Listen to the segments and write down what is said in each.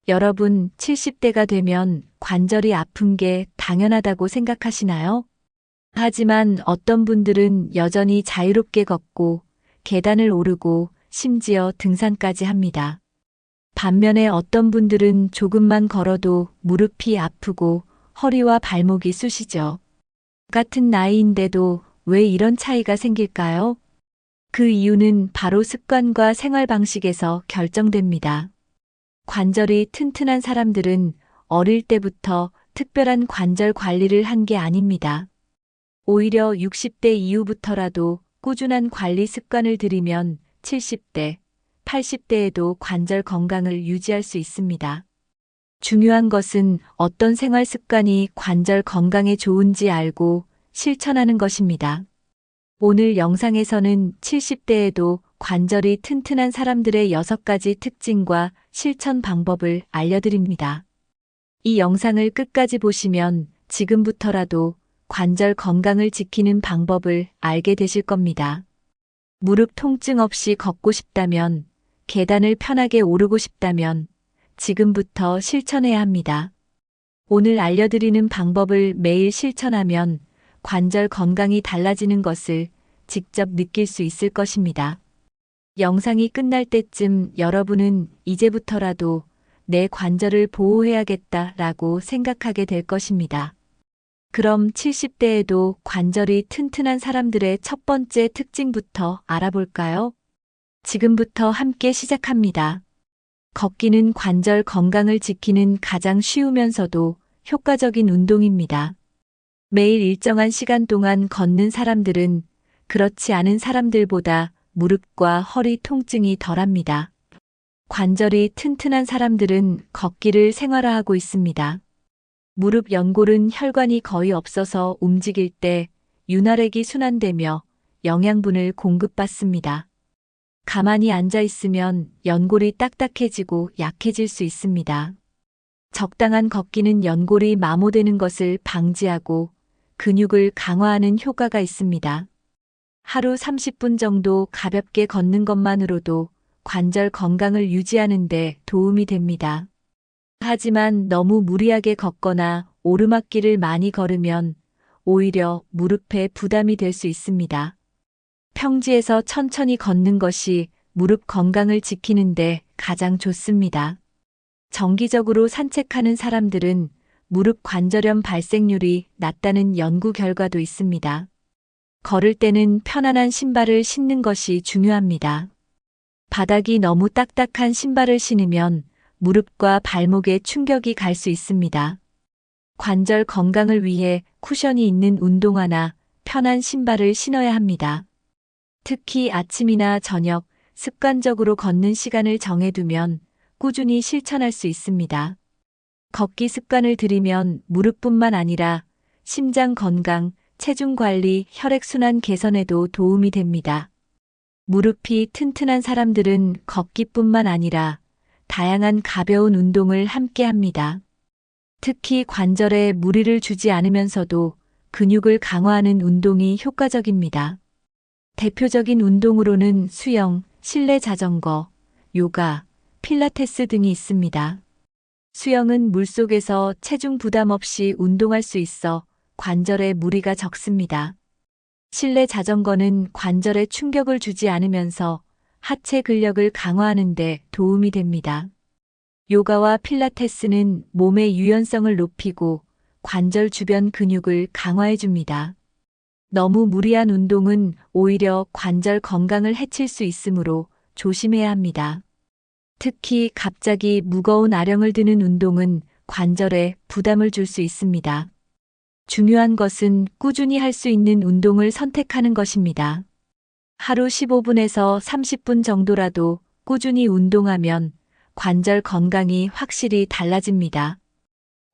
여러분, 70대가 되면 관절이 아픈 게 당연하다고 생각하시나요? 하지만 어떤 분들은 여전히 자유롭게 걷고 계단을 오르고 심지어 등산까지 합니다. 반면에 어떤 분들은 조금만 걸어도 무릎이 아프고 허리와 발목이 쑤시죠. 같은 나이인데도 왜 이런 차이가 생길까요? 그 이유는 바로 습관과 생활 방식에서 결정됩니다. 관절이 튼튼한 사람들은 어릴 때부터 특별한 관절 관리를 한 게 아닙니다. 오히려 60대 이후부터라도 꾸준한 관리 습관을 들이면 70대, 80대에도 관절 건강을 유지할 수 있습니다. 중요한 것은 어떤 생활 습관이 관절 건강에 좋은지 알고 실천하는 것입니다. 오늘 영상에서는 70대에도 관절이 튼튼한 사람들의 6가지 특징과 실천 방법을 알려드립니다. 이 영상을 끝까지 보시면 지금부터라도 관절 건강을 지키는 방법을 알게 되실 겁니다. 무릎 통증 없이 걷고 싶다면, 계단을 편하게 오르고 싶다면 지금부터 실천해야 합니다. 오늘 알려드리는 방법을 매일 실천하면 관절 건강이 달라지는 것을 직접 느낄 수 있을 것입니다. 영상이 끝날 때쯤 여러분은 이제부터라도 내 관절을 보호해야겠다라고 생각하게 될 것입니다. 그럼 70대에도 관절이 튼튼한 사람들의 첫 번째 특징부터 알아볼까요? 지금부터 함께 시작합니다. 걷기는 관절 건강을 지키는 가장 쉬우면서도 효과적인 운동입니다. 매일 일정한 시간 동안 걷는 사람들은 그렇지 않은 사람들보다 무릎과 허리 통증이 덜합니다. 관절이 튼튼한 사람들은 걷기를 생활화하고 있습니다. 무릎 연골은 혈관이 거의 없어서 움직일 때 윤활액이 순환되며 영양분을 공급받습니다. 가만히 앉아 있으면 연골이 딱딱해지고 약해질 수 있습니다. 적당한 걷기는 연골이 마모되는 것을 방지하고 근육을 강화하는 효과가 있습니다. 하루 30분 정도 가볍게 걷는 것만으로도 관절 건강을 유지하는 데 도움이 됩니다. 하지만 너무 무리하게 걷거나 오르막길을 많이 걸으면 오히려 무릎에 부담이 될 수 있습니다. 평지에서 천천히 걷는 것이 무릎 건강을 지키는데 가장 좋습니다. 정기적으로 산책하는 사람들은 무릎 관절염 발생률이 낮다는 연구 결과도 있습니다. 걸을 때는 편안한 신발을 신는 것이 중요합니다. 바닥이 너무 딱딱한 신발을 신으면 무릎과 발목에 충격이 갈 수 있습니다. 관절 건강을 위해 쿠션이 있는 운동화나 편한 신발을 신어야 합니다. 특히 아침이나 저녁 습관적으로 걷는 시간을 정해두면 꾸준히 실천할 수 있습니다. 걷기 습관을 들이면 무릎뿐만 아니라 심장 건강, 체중 관리, 혈액순환 개선에도 도움이 됩니다. 무릎이 튼튼한 사람들은 걷기뿐만 아니라 다양한 가벼운 운동을 함께 합니다. 특히 관절에 무리를 주지 않으면서도 근육을 강화하는 운동이 효과적입니다. 대표적인 운동으로는 수영, 실내 자전거, 요가, 필라테스 등이 있습니다. 수영은 물속에서 체중 부담 없이 운동할 수 있어 관절에 무리가 적습니다. 실내 자전거는 관절에 충격을 주지 않으면서 하체 근력을 강화하는 데 도움이 됩니다. 요가와 필라테스는 몸의 유연성을 높이고 관절 주변 근육을 강화해 줍니다. 너무 무리한 운동은 오히려 관절 건강을 해칠 수 있으므로 조심해야 합니다. 특히 갑자기 무거운 아령을 드는 운동은 관절에 부담을 줄 수 있습니다. 중요한 것은 꾸준히 할 수 있는 운동을 선택하는 것입니다. 하루 15분에서 30분 정도라도 꾸준히 운동하면 관절 건강이 확실히 달라집니다.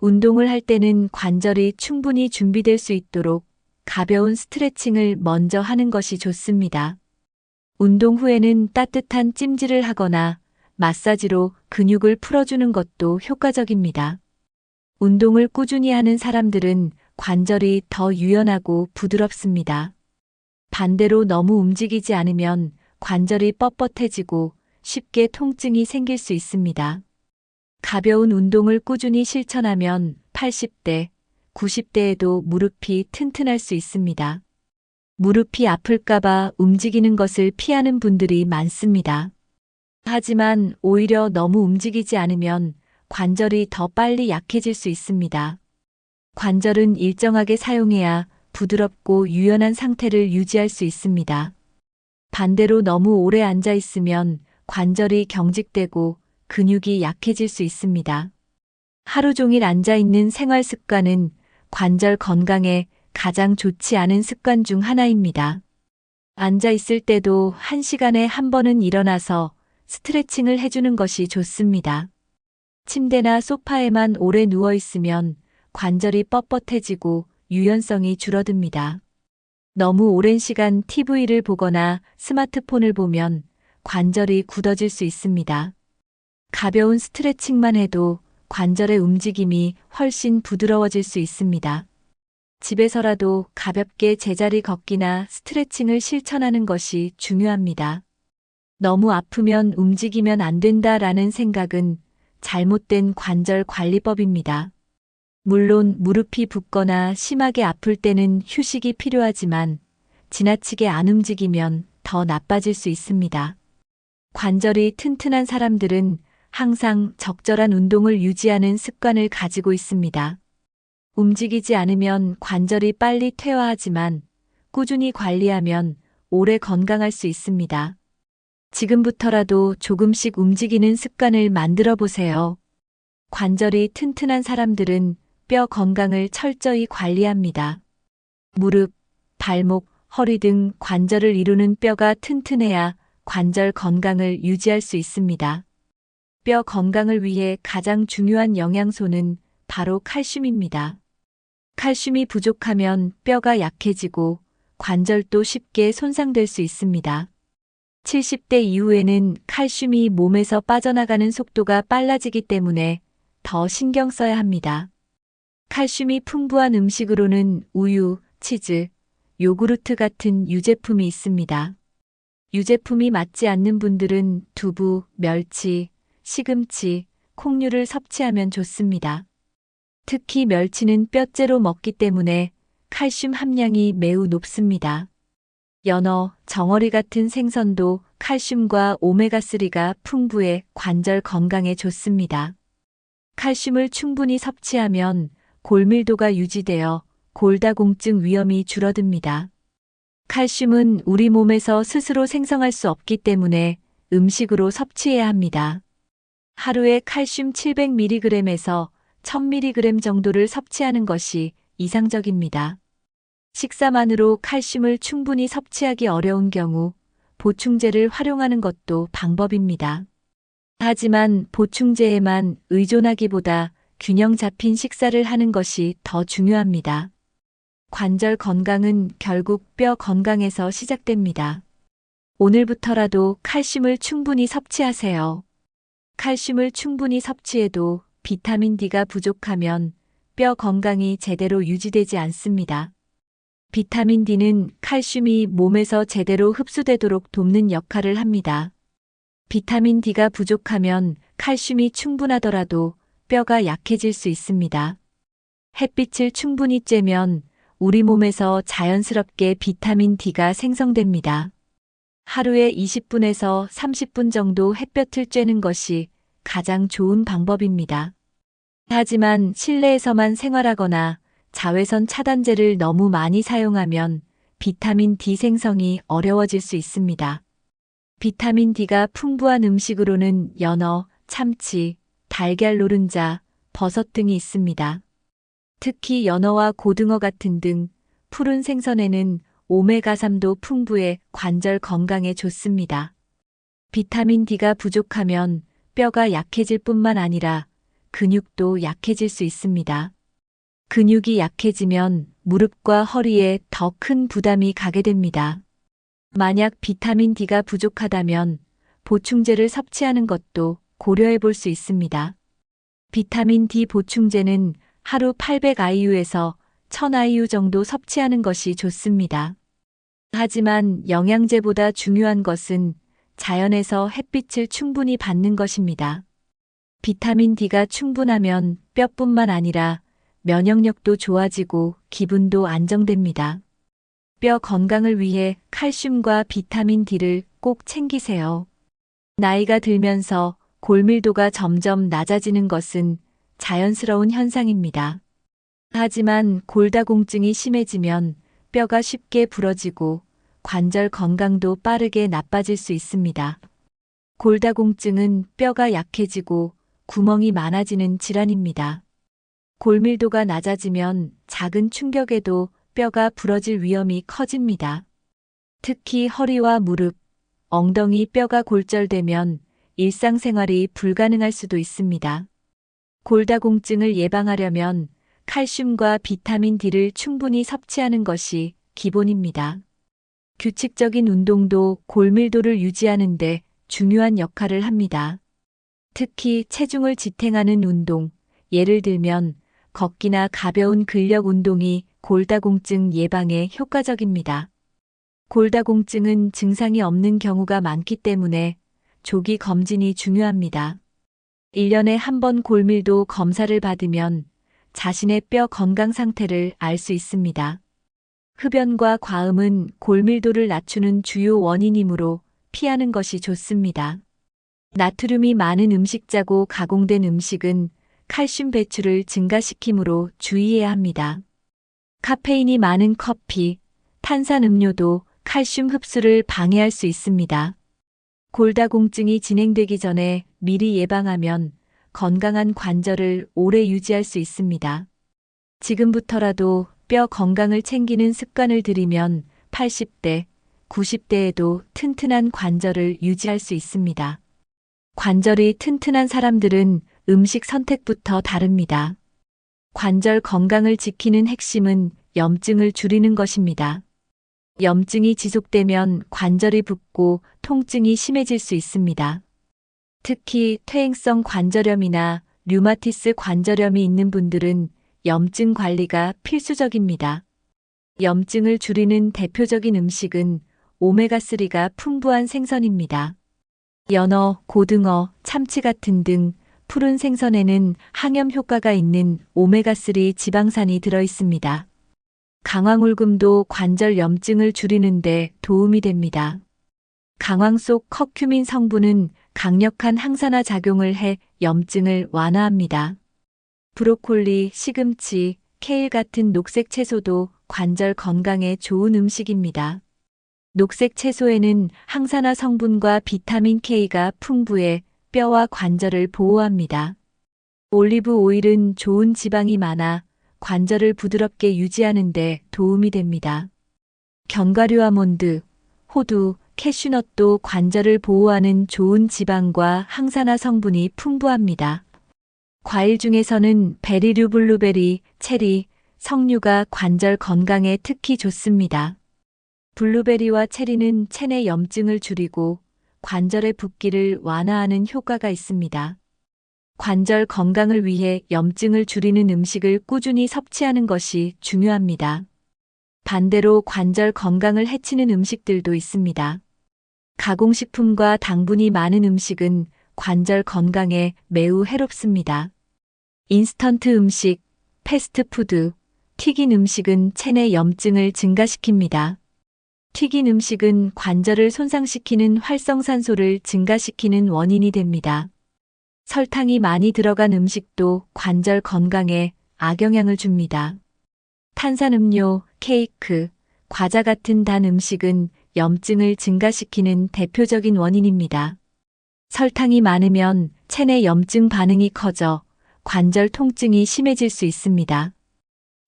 운동을 할 때는 관절이 충분히 준비될 수 있도록 가벼운 스트레칭을 먼저 하는 것이 좋습니다. 운동 후에는 따뜻한 찜질을 하거나 마사지로 근육을 풀어주는 것도 효과적입니다. 운동을 꾸준히 하는 사람들은 관절이 더 유연하고 부드럽습니다. 반대로 너무 움직이지 않으면 관절이 뻣뻣해지고 쉽게 통증이 생길 수 있습니다. 가벼운 운동을 꾸준히 실천하면 80대, 90대에도 무릎이 튼튼할 수 있습니다. 무릎이 아플까봐 움직이는 것을 피하는 분들이 많습니다. 하지만 오히려 너무 움직이지 않으면 관절이 더 빨리 약해질 수 있습니다. 관절은 일정하게 사용해야 부드럽고 유연한 상태를 유지할 수 있습니다. 반대로 너무 오래 앉아 있으면 관절이 경직되고 근육이 약해질 수 있습니다. 하루 종일 앉아 있는 생활 습관은 관절 건강에 가장 좋지 않은 습관 중 하나입니다. 앉아 있을 때도 1시간에 한 번은 일어나서 스트레칭을 해주는 것이 좋습니다. 침대나 소파에만 오래 누워 있으면 관절이 뻣뻣해지고 유연성이 줄어듭니다. 너무 오랜 시간 TV를 보거나 스마트폰을 보면 관절이 굳어질 수 있습니다. 가벼운 스트레칭만 해도 관절의 움직임이 훨씬 부드러워질 수 있습니다. 집에서라도 가볍게 제자리 걷기나 스트레칭을 실천하는 것이 중요합니다. 너무 아프면 움직이면 안 된다라는 생각은 잘못된 관절 관리법입니다. 물론 무릎이 붓거나 심하게 아플 때는 휴식이 필요하지만 지나치게 안 움직이면 더 나빠질 수 있습니다. 관절이 튼튼한 사람들은 항상 적절한 운동을 유지하는 습관을 가지고 있습니다. 움직이지 않으면 관절이 빨리 퇴화하지만 꾸준히 관리하면 오래 건강할 수 있습니다. 지금부터라도 조금씩 움직이는 습관을 만들어 보세요. 관절이 튼튼한 사람들은 뼈 건강을 철저히 관리합니다. 무릎, 발목, 허리 등 관절을 이루는 뼈가 튼튼해야 관절 건강을 유지할 수 있습니다. 뼈 건강을 위해 가장 중요한 영양소는 바로 칼슘입니다. 칼슘이 부족하면 뼈가 약해지고 관절도 쉽게 손상될 수 있습니다. 70대 이후에는 칼슘이 몸에서 빠져나가는 속도가 빨라지기 때문에 더 신경 써야 합니다. 칼슘이 풍부한 음식으로는 우유, 치즈, 요구르트 같은 유제품이 있습니다. 유제품이 맞지 않는 분들은 두부, 멸치, 시금치, 콩류를 섭취하면 좋습니다. 특히 멸치는 뼈째로 먹기 때문에 칼슘 함량이 매우 높습니다. 연어, 정어리 같은 생선도 칼슘과 오메가3가 풍부해 관절 건강에 좋습니다. 칼슘을 충분히 섭취하면 골밀도가 유지되어 골다공증 위험이 줄어듭니다. 칼슘은 우리 몸에서 스스로 생성할 수 없기 때문에 음식으로 섭취해야 합니다. 하루에 칼슘 700mg에서 1000mg 정도를 섭취하는 것이 이상적입니다. 식사만으로 칼슘을 충분히 섭취하기 어려운 경우 보충제를 활용하는 것도 방법입니다. 하지만 보충제에만 의존하기보다 균형 잡힌 식사를 하는 것이 더 중요합니다. 관절 건강은 결국 뼈 건강에서 시작됩니다. 오늘부터라도 칼슘을 충분히 섭취하세요. 칼슘을 충분히 섭취해도 비타민 D가 부족하면 뼈 건강이 제대로 유지되지 않습니다. 비타민 D는 칼슘이 몸에서 제대로 흡수되도록 돕는 역할을 합니다. 비타민 D가 부족하면 칼슘이 충분하더라도 뼈가 약해질 수 있습니다. 햇빛을 충분히 쬐면 우리 몸에서 자연스럽게 비타민 D가 생성됩니다. 하루에 20분에서 30분 정도 햇볕을 쬐는 것이 가장 좋은 방법입니다. 하지만 실내에서만 생활하거나 자외선 차단제를 너무 많이 사용하면 비타민 D 생성이 어려워질 수 있습니다. 비타민 D가 풍부한 음식으로는 연어, 참치, 달걀 노른자, 버섯 등이 있습니다. 특히 연어와 고등어 같은 등 푸른 생선에는 오메가3도 풍부해 관절 건강에 좋습니다. 비타민 D가 부족하면 뼈가 약해질 뿐만 아니라 근육도 약해질 수 있습니다. 근육이 약해지면 무릎과 허리에 더 큰 부담이 가게 됩니다. 만약 비타민 D가 부족하다면 보충제를 섭취하는 것도 고려해 볼 수 있습니다. 비타민 D 보충제는 하루 800IU에서 1000IU 정도 섭취하는 것이 좋습니다. 하지만 영양제보다 중요한 것은 자연에서 햇빛을 충분히 받는 것입니다. 비타민 D가 충분하면 뼈뿐만 아니라 면역력도 좋아지고 기분도 안정됩니다. 뼈 건강을 위해 칼슘과 비타민 D를 꼭 챙기세요. 나이가 들면서 골밀도가 점점 낮아지는 것은 자연스러운 현상입니다. 하지만 골다공증이 심해지면 뼈가 쉽게 부러지고 관절 건강도 빠르게 나빠질 수 있습니다. 골다공증은 뼈가 약해지고 구멍이 많아지는 질환입니다. 골밀도가 낮아지면 작은 충격에도 뼈가 부러질 위험이 커집니다. 특히 허리와 무릎, 엉덩이 뼈가 골절되면 일상생활이 불가능할 수도 있습니다. 골다공증을 예방하려면 칼슘과 비타민 D를 충분히 섭취하는 것이 기본입니다. 규칙적인 운동도 골밀도를 유지하는 데 중요한 역할을 합니다. 특히 체중을 지탱하는 운동, 예를 들면 걷기나 가벼운 근력 운동이 골다공증 예방에 효과적입니다. 골다공증은 증상이 없는 경우가 많기 때문에 조기 검진이 중요합니다. 1년에 한 번 골밀도 검사를 받으면 자신의 뼈 건강 상태를 알 수 있습니다. 흡연과 과음은 골밀도를 낮추는 주요 원인이므로 피하는 것이 좋습니다. 나트륨이 많은 음식자고 가공된 음식은 칼슘 배출을 증가시키므로 주의해야 합니다. 카페인이 많은 커피, 탄산음료도 칼슘 흡수를 방해할 수 있습니다. 골다공증이 진행되기 전에 미리 예방하면 건강한 관절을 오래 유지할 수 있습니다. 지금부터라도 뼈 건강을 챙기는 습관을 들이면 80대, 90대에도 튼튼한 관절을 유지할 수 있습니다. 관절이 튼튼한 사람들은 음식 선택부터 다릅니다. 관절 건강을 지키는 핵심은 염증을 줄이는 것입니다. 염증이 지속되면 관절이 붓고 통증이 심해질 수 있습니다. 특히 퇴행성 관절염이나 류마티스 관절염이 있는 분들은 염증 관리가 필수적입니다. 염증을 줄이는 대표적인 음식은 오메가3가 풍부한 생선입니다. 연어, 고등어, 참치 같은 등 푸른 생선에는 항염 효과가 있는 오메가3 지방산이 들어 있습니다. 강황울금도 관절 염증을 줄이는 데 도움이 됩니다. 강황 속 커큐민 성분은 강력한 항산화 작용을 해 염증을 완화합니다. 브로콜리, 시금치, 케일 같은 녹색 채소도 관절 건강에 좋은 음식입니다. 녹색 채소에는 항산화 성분과 비타민 K가 풍부해 뼈와 관절을 보호합니다. 올리브 오일은 좋은 지방이 많아 관절을 부드럽게 유지하는 데 도움이 됩니다. 견과류 아몬드, 호두, 캐슈넛도 관절을 보호하는 좋은 지방과 항산화 성분이 풍부합니다. 과일 중에서는 베리류 블루베리, 체리, 석류가 관절 건강에 특히 좋습니다. 블루베리와 체리는 체내 염증을 줄이고 관절의 붓기를 완화하는 효과가 있습니다. 관절 건강을 위해 염증을 줄이는 음식을 꾸준히 섭취하는 것이 중요합니다. 반대로 관절 건강을 해치는 음식들도 있습니다. 가공식품과 당분이 많은 음식은 관절 건강에 매우 해롭습니다. 인스턴트 음식, 패스트푸드, 튀긴 음식은 체내 염증을 증가시킵니다. 튀긴 음식은 관절을 손상시키는 활성산소를 증가시키는 원인이 됩니다. 설탕이 많이 들어간 음식도 관절 건강에 악영향을 줍니다. 탄산음료, 케이크, 과자 같은 단 음식은 염증을 증가시키는 대표적인 원인입니다. 설탕이 많으면 체내 염증 반응이 커져 관절 통증이 심해질 수 있습니다.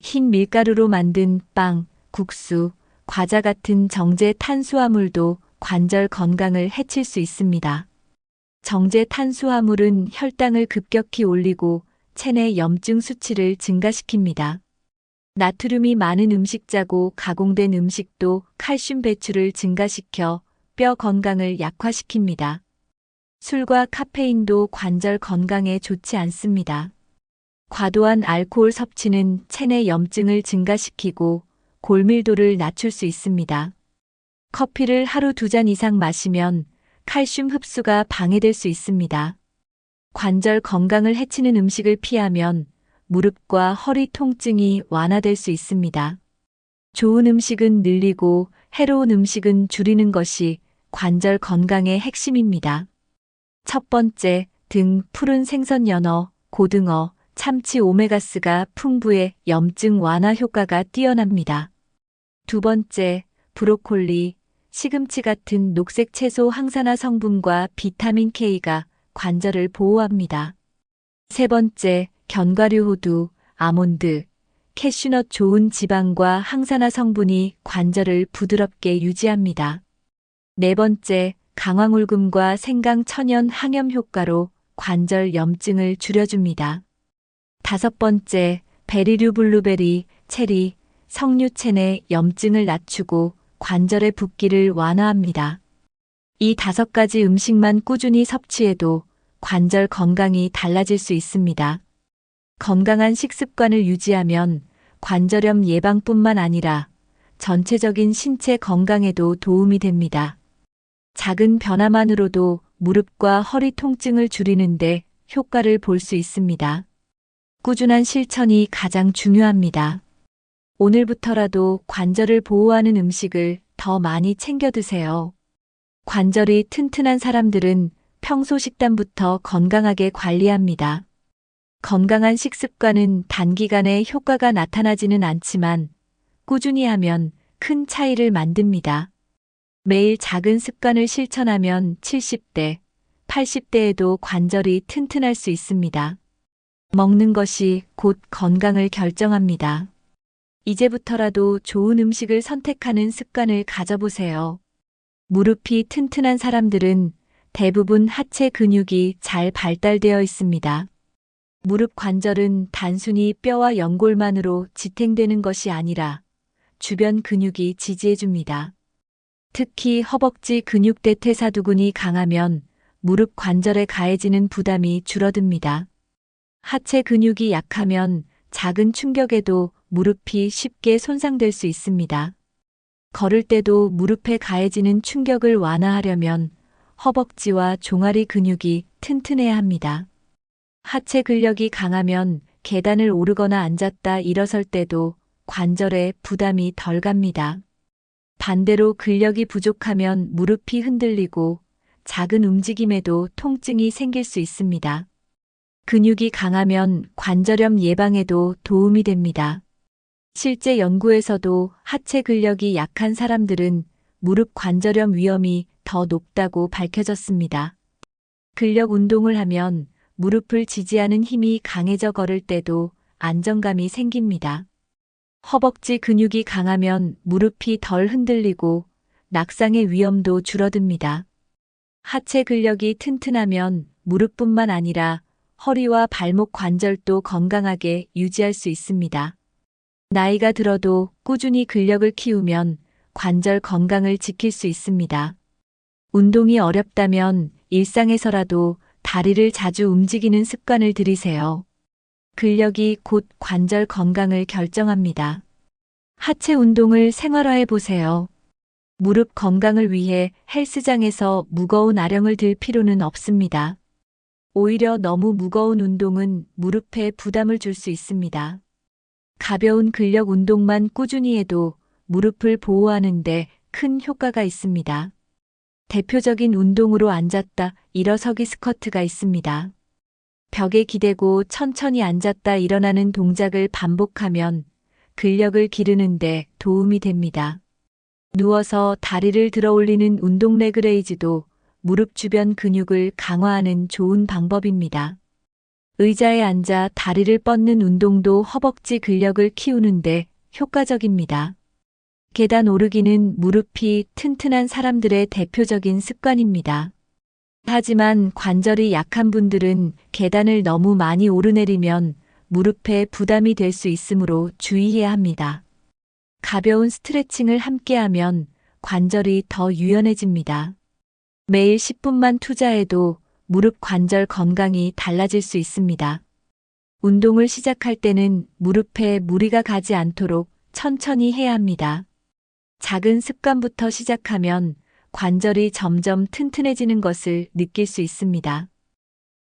흰 밀가루로 만든 빵, 국수, 과자 같은 정제 탄수화물도 관절 건강을 해칠 수 있습니다. 정제 탄수화물은 혈당을 급격히 올리고 체내 염증 수치를 증가시킵니다. 나트륨이 많은 음식자고 가공된 음식도 칼슘 배출을 증가시켜 뼈 건강을 약화시킵니다. 술과 카페인도 관절 건강에 좋지 않습니다. 과도한 알코올 섭취는 체내 염증을 증가시키고 골밀도를 낮출 수 있습니다. 커피를 하루 2잔 이상 마시면 칼슘 흡수가 방해될 수 있습니다. 관절 건강을 해치는 음식을 피하면 무릎과 허리 통증이 완화될 수 있습니다. 좋은 음식은 늘리고 해로운 음식은 줄이는 것이 관절 건강의 핵심입니다. 첫 번째, 등, 푸른 생선 연어, 고등어, 참치 오메가스가 풍부해 염증 완화 효과가 뛰어납니다. 두 번째, 브로콜리, 시금치 같은 녹색 채소 항산화 성분과 비타민 K가 관절을 보호합니다. 세 번째, 견과류 호두, 아몬드, 캐슈넛 좋은 지방과 항산화 성분이 관절을 부드럽게 유지합니다. 네 번째, 강황울금과 생강 천연 항염 효과로 관절 염증을 줄여줍니다. 다섯 번째, 베리류 블루베리, 체리, 석류체내 염증을 낮추고 관절의 붓기를 완화합니다. 이 5가지 음식만 꾸준히 섭취해도 관절 건강이 달라질 수 있습니다. 건강한 식습관을 유지하면 관절염 예방뿐만 아니라 전체적인 신체 건강에도 도움이 됩니다. 작은 변화만으로도 무릎과 허리 통증을 줄이는데 효과를 볼 수 있습니다. 꾸준한 실천이 가장 중요합니다. 오늘부터라도 관절을 보호하는 음식을 더 많이 챙겨 드세요. 관절이 튼튼한 사람들은 평소 식단부터 건강하게 관리합니다. 건강한 식습관은 단기간에 효과가 나타나지는 않지만 꾸준히 하면 큰 차이를 만듭니다. 매일 작은 습관을 실천하면 70대, 80대에도 관절이 튼튼할 수 있습니다. 먹는 것이 곧 건강을 결정합니다. 이제부터라도 좋은 음식을 선택하는 습관을 가져보세요. 무릎이 튼튼한 사람들은 대부분 하체 근육이 잘 발달되어 있습니다. 무릎 관절은 단순히 뼈와 연골만으로 지탱되는 것이 아니라 주변 근육이 지지해줍니다. 특히 허벅지 근육 대퇴사두근이 강하면 무릎 관절에 가해지는 부담이 줄어듭니다. 하체 근육이 약하면 작은 충격에도 무릎이 쉽게 손상될 수 있습니다. 걸을 때도 무릎에 가해지는 충격을 완화하려면 허벅지와 종아리 근육이 튼튼해야 합니다. 하체 근력이 강하면 계단을 오르거나 앉았다 일어설 때도 관절에 부담이 덜 갑니다. 반대로 근력이 부족하면 무릎이 흔들리고 작은 움직임에도 통증이 생길 수 있습니다. 근육이 강하면 관절염 예방에도 도움이 됩니다. 실제 연구에서도 하체 근력이 약한 사람들은 무릎 관절염 위험이 더 높다고 밝혀졌습니다. 근력 운동을 하면 무릎을 지지하는 힘이 강해져 걸을 때도 안정감이 생깁니다. 허벅지 근육이 강하면 무릎이 덜 흔들리고 낙상의 위험도 줄어듭니다. 하체 근력이 튼튼하면 무릎뿐만 아니라 허리와 발목 관절도 건강하게 유지할 수 있습니다. 나이가 들어도 꾸준히 근력을 키우면 관절 건강을 지킬 수 있습니다. 운동이 어렵다면 일상에서라도 다리를 자주 움직이는 습관을 들이세요. 근력이 곧 관절 건강을 결정합니다. 하체 운동을 생활화해 보세요. 무릎 건강을 위해 헬스장에서 무거운 아령을 들 필요는 없습니다. 오히려 너무 무거운 운동은 무릎에 부담을 줄 수 있습니다. 가벼운 근력 운동만 꾸준히 해도 무릎을 보호하는 데 큰 효과가 있습니다. 대표적인 운동으로 앉았다 일어서기 스쿼트가 있습니다. 벽에 기대고 천천히 앉았다 일어나는 동작을 반복하면 근력을 기르는 데 도움이 됩니다. 누워서 다리를 들어 올리는 운동 레그레이즈도 무릎 주변 근육을 강화하는 좋은 방법입니다. 의자에 앉아 다리를 뻗는 운동도 허벅지 근력을 키우는데 효과적입니다. 계단 오르기는 무릎이 튼튼한 사람들의 대표적인 습관입니다. 하지만 관절이 약한 분들은 계단을 너무 많이 오르내리면 무릎에 부담이 될 수 있으므로 주의해야 합니다. 가벼운 스트레칭을 함께하면 관절이 더 유연해집니다. 매일 10분만 투자해도 무릎 관절 건강이 달라질 수 있습니다. 운동을 시작할 때는 무릎에 무리가 가지 않도록 천천히 해야 합니다. 작은 습관부터 시작하면 관절이 점점 튼튼해지는 것을 느낄 수 있습니다.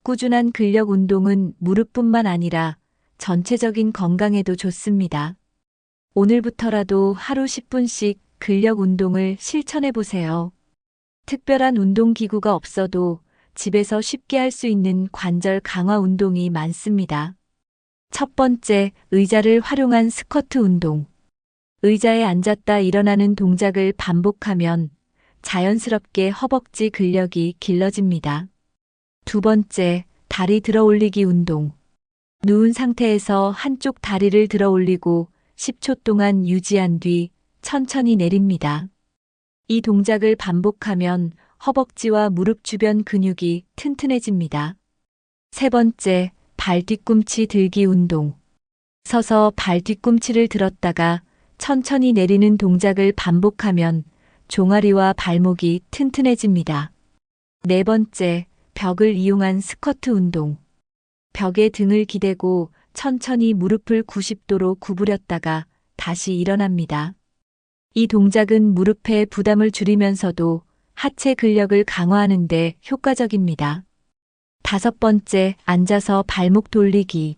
꾸준한 근력 운동은 무릎뿐만 아니라 전체적인 건강에도 좋습니다. 오늘부터라도 하루 10분씩 근력 운동을 실천해 보세요. 특별한 운동기구가 없어도 집에서 쉽게 할 수 있는 관절 강화 운동이 많습니다. 첫 번째, 의자를 활용한 스쿼트 운동. 의자에 앉았다 일어나는 동작을 반복하면 자연스럽게 허벅지 근력이 길러집니다. 두 번째, 다리 들어 올리기 운동. 누운 상태에서 한쪽 다리를 들어 올리고 10초 동안 유지한 뒤 천천히 내립니다. 이 동작을 반복하면 허벅지와 무릎 주변 근육이 튼튼해집니다. 세 번째, 발 뒤꿈치 들기 운동. 서서 발 뒤꿈치를 들었다가 천천히 내리는 동작을 반복하면 종아리와 발목이 튼튼해집니다. 네 번째, 벽을 이용한 스쿼트 운동. 벽에 등을 기대고 천천히 무릎을 90도로 구부렸다가 다시 일어납니다. 이 동작은 무릎의 부담을 줄이면서도 하체 근력을 강화하는 데 효과적입니다. 다섯 번째, 앉아서 발목 돌리기.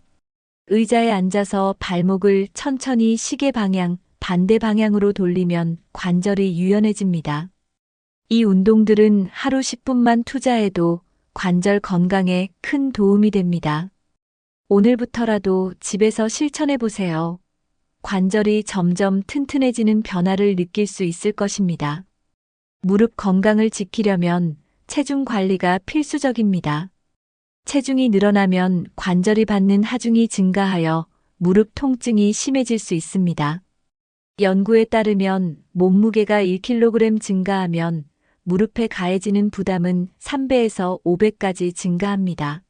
의자에 앉아서 발목을 천천히 시계 방향, 반대 방향으로 돌리면 관절이 유연해집니다. 이 운동들은 하루 10분만 투자해도 관절 건강에 큰 도움이 됩니다. 오늘부터라도 집에서 실천해 보세요. 관절이 점점 튼튼해지는 변화를 느낄 수 있을 것입니다. 무릎 건강을 지키려면 체중 관리가 필수적입니다. 체중이 늘어나면 관절이 받는 하중이 증가하여 무릎 통증이 심해질 수 있습니다. 연구에 따르면 몸무게가 1kg 증가하면 무릎에 가해지는 부담은 3배에서 5배까지 증가합니다.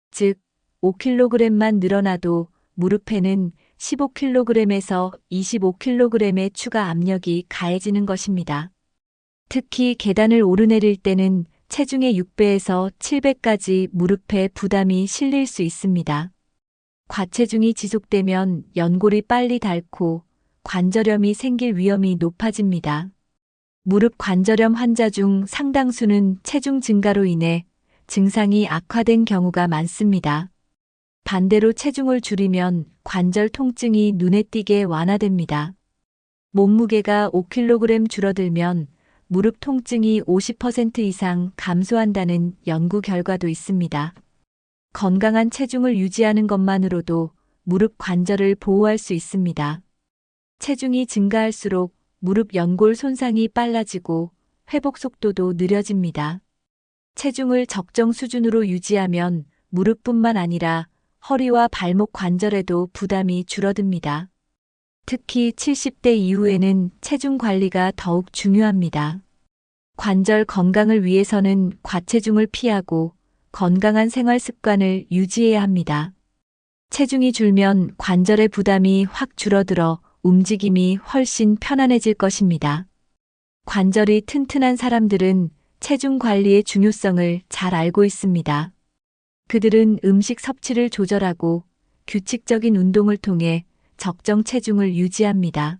즉, 5kg만 늘어나도 무릎에는 15kg에서 25kg의 추가 압력이 가해지는 것입니다. 특히 계단을 오르내릴 때는 체중의 6배에서 7배까지 무릎에 부담이 실릴 수 있습니다. 과체중이 지속되면 연골이 빨리 닳고 관절염이 생길 위험이 높아집니다. 무릎 관절염 환자 중 상당수는 체중 증가로 인해 증상이 악화된 경우가 많습니다. 반대로 체중을 줄이면 관절 통증이 눈에 띄게 완화됩니다. 몸무게가 5kg 줄어들면 무릎 통증이 50% 이상 감소한다는 연구 결과도 있습니다. 건강한 체중을 유지하는 것만으로도 무릎 관절을 보호할 수 있습니다. 체중이 증가할수록 무릎 연골 손상이 빨라지고 회복 속도도 느려집니다. 체중을 적정 수준으로 유지하면 무릎뿐만 아니라 허리와 발목 관절에도 부담이 줄어듭니다. 특히 70대 이후에는 체중 관리가 더욱 중요합니다. 관절 건강을 위해서는 과체중을 피하고 건강한 생활 습관을 유지해야 합니다. 체중이 줄면 관절의 부담이 확 줄어들어 움직임이 훨씬 편안해질 것입니다. 관절이 튼튼한 사람들은 체중 관리의 중요성을 잘 알고 있습니다. 그들은 음식 섭취를 조절하고 규칙적인 운동을 통해 적정 체중을 유지합니다.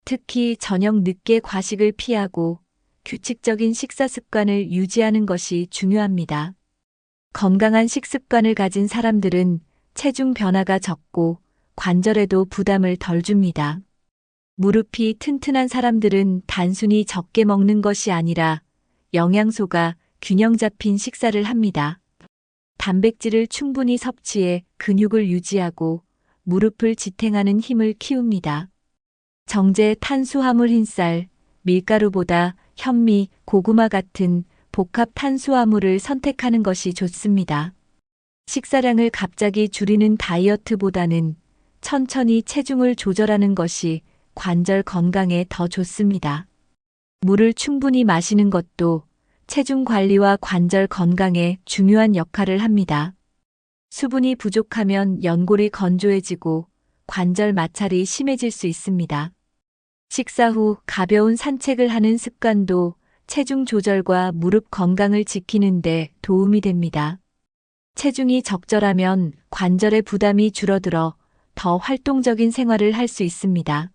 특히 저녁 늦게 과식을 피하고 규칙적인 식사 습관을 유지하는 것이 중요합니다. 건강한 식습관을 가진 사람들은 체중 변화가 적고 관절에도 부담을 덜 줍니다. 무릎이 튼튼한 사람들은 단순히 적게 먹는 것이 아니라 영양소가 균형 잡힌 식사를 합니다. 단백질을 충분히 섭취해 근육을 유지하고 무릎을 지탱하는 힘을 키웁니다. 정제 탄수화물 흰쌀, 밀가루보다 현미, 고구마 같은 복합 탄수화물을 선택하는 것이 좋습니다. 식사량을 갑자기 줄이는 다이어트보다는 천천히 체중을 조절하는 것이 관절 건강에 더 좋습니다. 물을 충분히 마시는 것도 체중 관리와 관절 건강에 중요한 역할을 합니다. 수분이 부족하면 연골이 건조해지고 관절 마찰이 심해질 수 있습니다. 식사 후 가벼운 산책을 하는 습관도 체중 조절과 무릎 건강을 지키는 데 도움이 됩니다. 체중이 적절하면 관절의 부담이 줄어들어 더 활동적인 생활을 할 수 있습니다.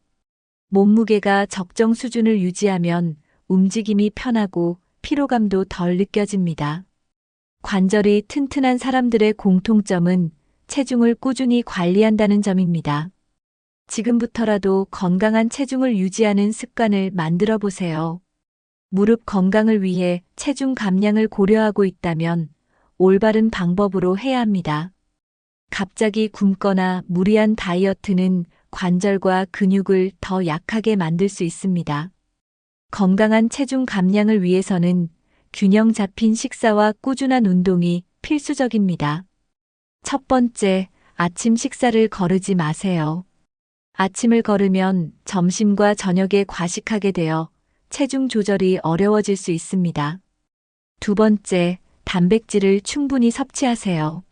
몸무게가 적정 수준을 유지하면 움직임이 편하고 피로감도 덜 느껴집니다. 관절이 튼튼한 사람들의 공통점은 체중을 꾸준히 관리한다는 점입니다. 지금부터라도 건강한 체중을 유지하는 습관을 만들어 보세요. 무릎 건강을 위해 체중 감량을 고려하고 있다면 올바른 방법으로 해야 합니다. 갑자기 굶거나 무리한 다이어트는 관절과 근육을 더 약하게 만들 수 있습니다. 건강한 체중 감량을 위해서는 균형 잡힌 식사와 꾸준한 운동이 필수적입니다. 첫 번째, 아침 식사를 거르지 마세요. 아침을 거르면 점심과 저녁에 과식하게 되어 체중 조절이 어려워질 수 있습니다. 두 번째, 단백질을 충분히 섭취하세요.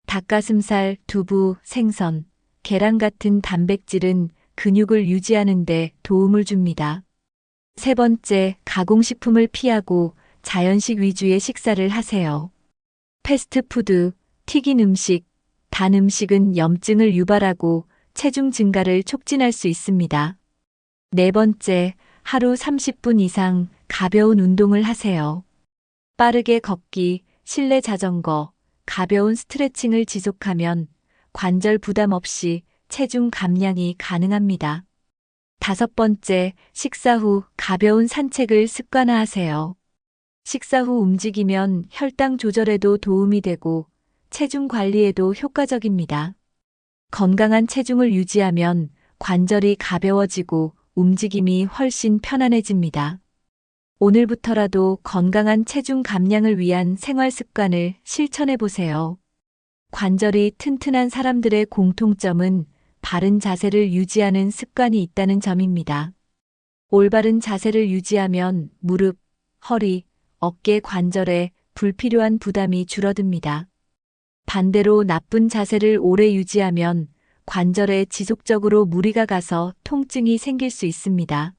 닭가슴살, 두부, 생선, 계란 같은 단백질은 근육을 유지하는 데 도움을 줍니다. 세 번째, 가공식품을 피하고 자연식 위주의 식사를 하세요. 패스트푸드, 튀긴 음식, 단 음식은 염증을 유발하고 체중 증가를 촉진할 수 있습니다. 네 번째, 하루 30분 이상 가벼운 운동을 하세요. 빠르게 걷기, 실내 자전거, 가벼운 스트레칭을 지속하면 관절 부담 없이 체중 감량이 가능합니다. 다섯 번째, 식사 후 가벼운 산책을 습관화하세요. 식사 후 움직이면 혈당 조절에도 도움이 되고 체중 관리에도 효과적입니다. 건강한 체중을 유지하면 관절이 가벼워지고 움직임이 훨씬 편안해집니다. 오늘부터라도 건강한 체중 감량을 위한 생활 습관을 실천해 보세요. 관절이 튼튼한 사람들의 공통점은 바른 자세를 유지하는 습관이 있다는 점입니다. 올바른 자세를 유지하면 무릎, 허리, 어깨 관절에 불필요한 부담이 줄어듭니다. 반대로 나쁜 자세를 오래 유지하면 관절에 지속적으로 무리가 가서 통증이 생길 수 있습니다.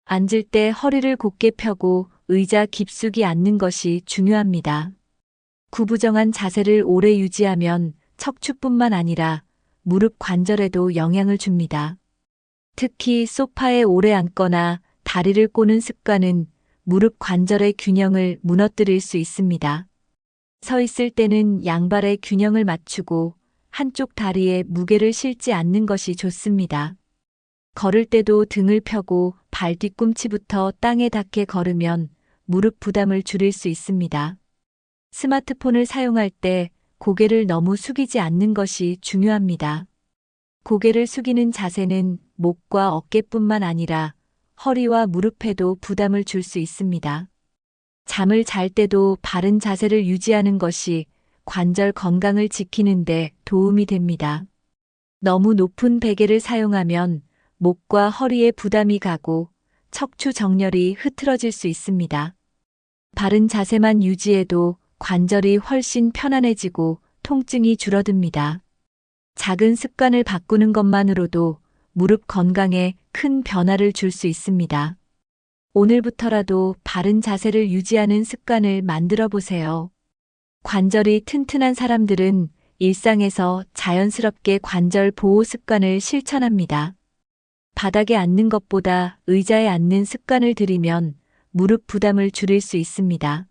앉을 때 허리를 곧게 펴고 의자 깊숙이 앉는 것이 중요합니다. 구부정한 자세를 오래 유지하면 척추뿐만 아니라 무릎 관절에도 영향을 줍니다. 특히 소파에 오래 앉거나 다리를 꼬는 습관은 무릎 관절의 균형을 무너뜨릴 수 있습니다. 서 있을 때는 양발의 균형을 맞추고 한쪽 다리에 무게를 실지 않는 것이 좋습니다. 걸을 때도 등을 펴고 발 뒤꿈치부터 땅에 닿게 걸으면 무릎 부담을 줄일 수 있습니다. 스마트폰을 사용할 때 고개를 너무 숙이지 않는 것이 중요합니다. 고개를 숙이는 자세는 목과 어깨뿐만 아니라 허리와 무릎에도 부담을 줄 수 있습니다. 잠을 잘 때도 바른 자세를 유지하는 것이 관절 건강을 지키는 데 도움이 됩니다. 너무 높은 베개를 사용하면 목과 허리에 부담이 가고 척추 정렬이 흐트러질 수 있습니다. 바른 자세만 유지해도 관절이 훨씬 편안해지고 통증이 줄어듭니다. 작은 습관을 바꾸는 것만으로도 무릎 건강에 큰 변화를 줄 수 있습니다. 오늘부터라도 바른 자세를 유지하는 습관을 만들어 보세요. 관절이 튼튼한 사람들은 일상에서 자연스럽게 관절 보호 습관을 실천합니다. 바닥에 앉는 것보다 의자에 앉는 습관을 들이면 무릎 부담을 줄일 수 있습니다.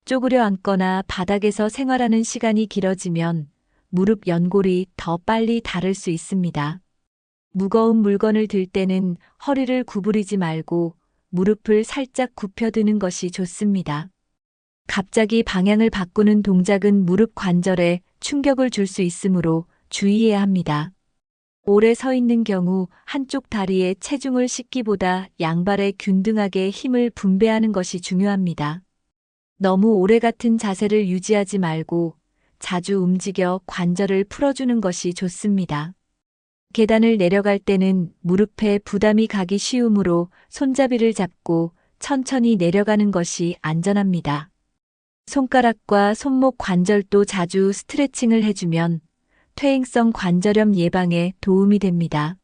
쪼그려 앉거나 바닥에서 생활하는 시간이 길어지면 무릎 연골이 더 빨리 닳을 수 있습니다. 무거운 물건을 들 때는 허리를 구부리지 말고 무릎을 살짝 굽혀드는 것이 좋습니다. 갑자기 방향을 바꾸는 동작은 무릎 관절에 충격을 줄 수 있으므로 주의해야 합니다. 오래 서 있는 경우 한쪽 다리에 체중을 싣기보다 양발에 균등하게 힘을 분배하는 것이 중요합니다. 너무 오래 같은 자세를 유지하지 말고 자주 움직여 관절을 풀어주는 것이 좋습니다. 계단을 내려갈 때는 무릎에 부담이 가기 쉬우므로 손잡이를 잡고 천천히 내려가는 것이 안전합니다. 손가락과 손목 관절도 자주 스트레칭을 해주면 퇴행성 관절염 예방에 도움이 됩니다.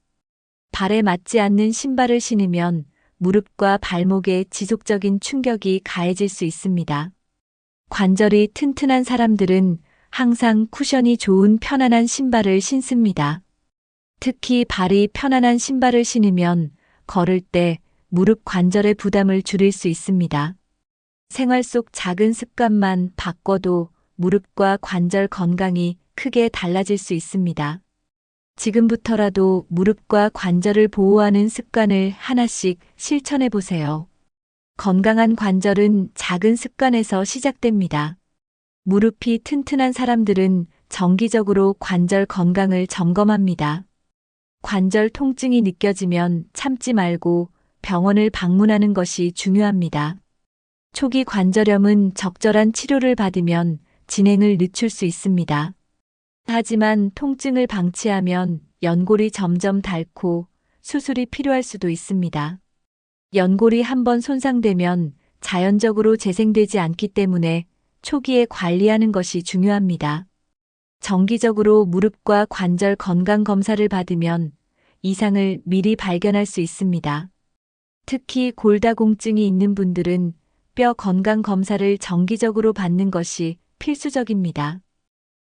발에 맞지 않는 신발을 신으면 무릎과 발목에 지속적인 충격이 가해질 수 있습니다. 관절이 튼튼한 사람들은 항상 쿠션이 좋은 편안한 신발을 신습니다. 특히 발이 편안한 신발을 신으면 걸을 때 무릎 관절의 부담을 줄일 수 있습니다. 생활 속 작은 습관만 바꿔도 무릎과 관절 건강이 크게 달라질 수 있습니다. 지금부터라도 무릎과 관절을 보호하는 습관을 하나씩 실천해 보세요. 건강한 관절은 작은 습관에서 시작됩니다. 무릎이 튼튼한 사람들은 정기적으로 관절 건강을 점검합니다. 관절 통증이 느껴지면 참지 말고 병원을 방문하는 것이 중요합니다. 초기 관절염은 적절한 치료를 받으면 진행을 늦출 수 있습니다. 하지만 통증을 방치하면 연골이 점점 닳고 수술이 필요할 수도 있습니다. 연골이 한번 손상되면 자연적으로 재생되지 않기 때문에 초기에 관리하는 것이 중요합니다. 정기적으로 무릎과 관절 건강 검사를 받으면 이상을 미리 발견할 수 있습니다. 특히 골다공증이 있는 분들은 뼈 건강 검사를 정기적으로 받는 것이 필수적입니다.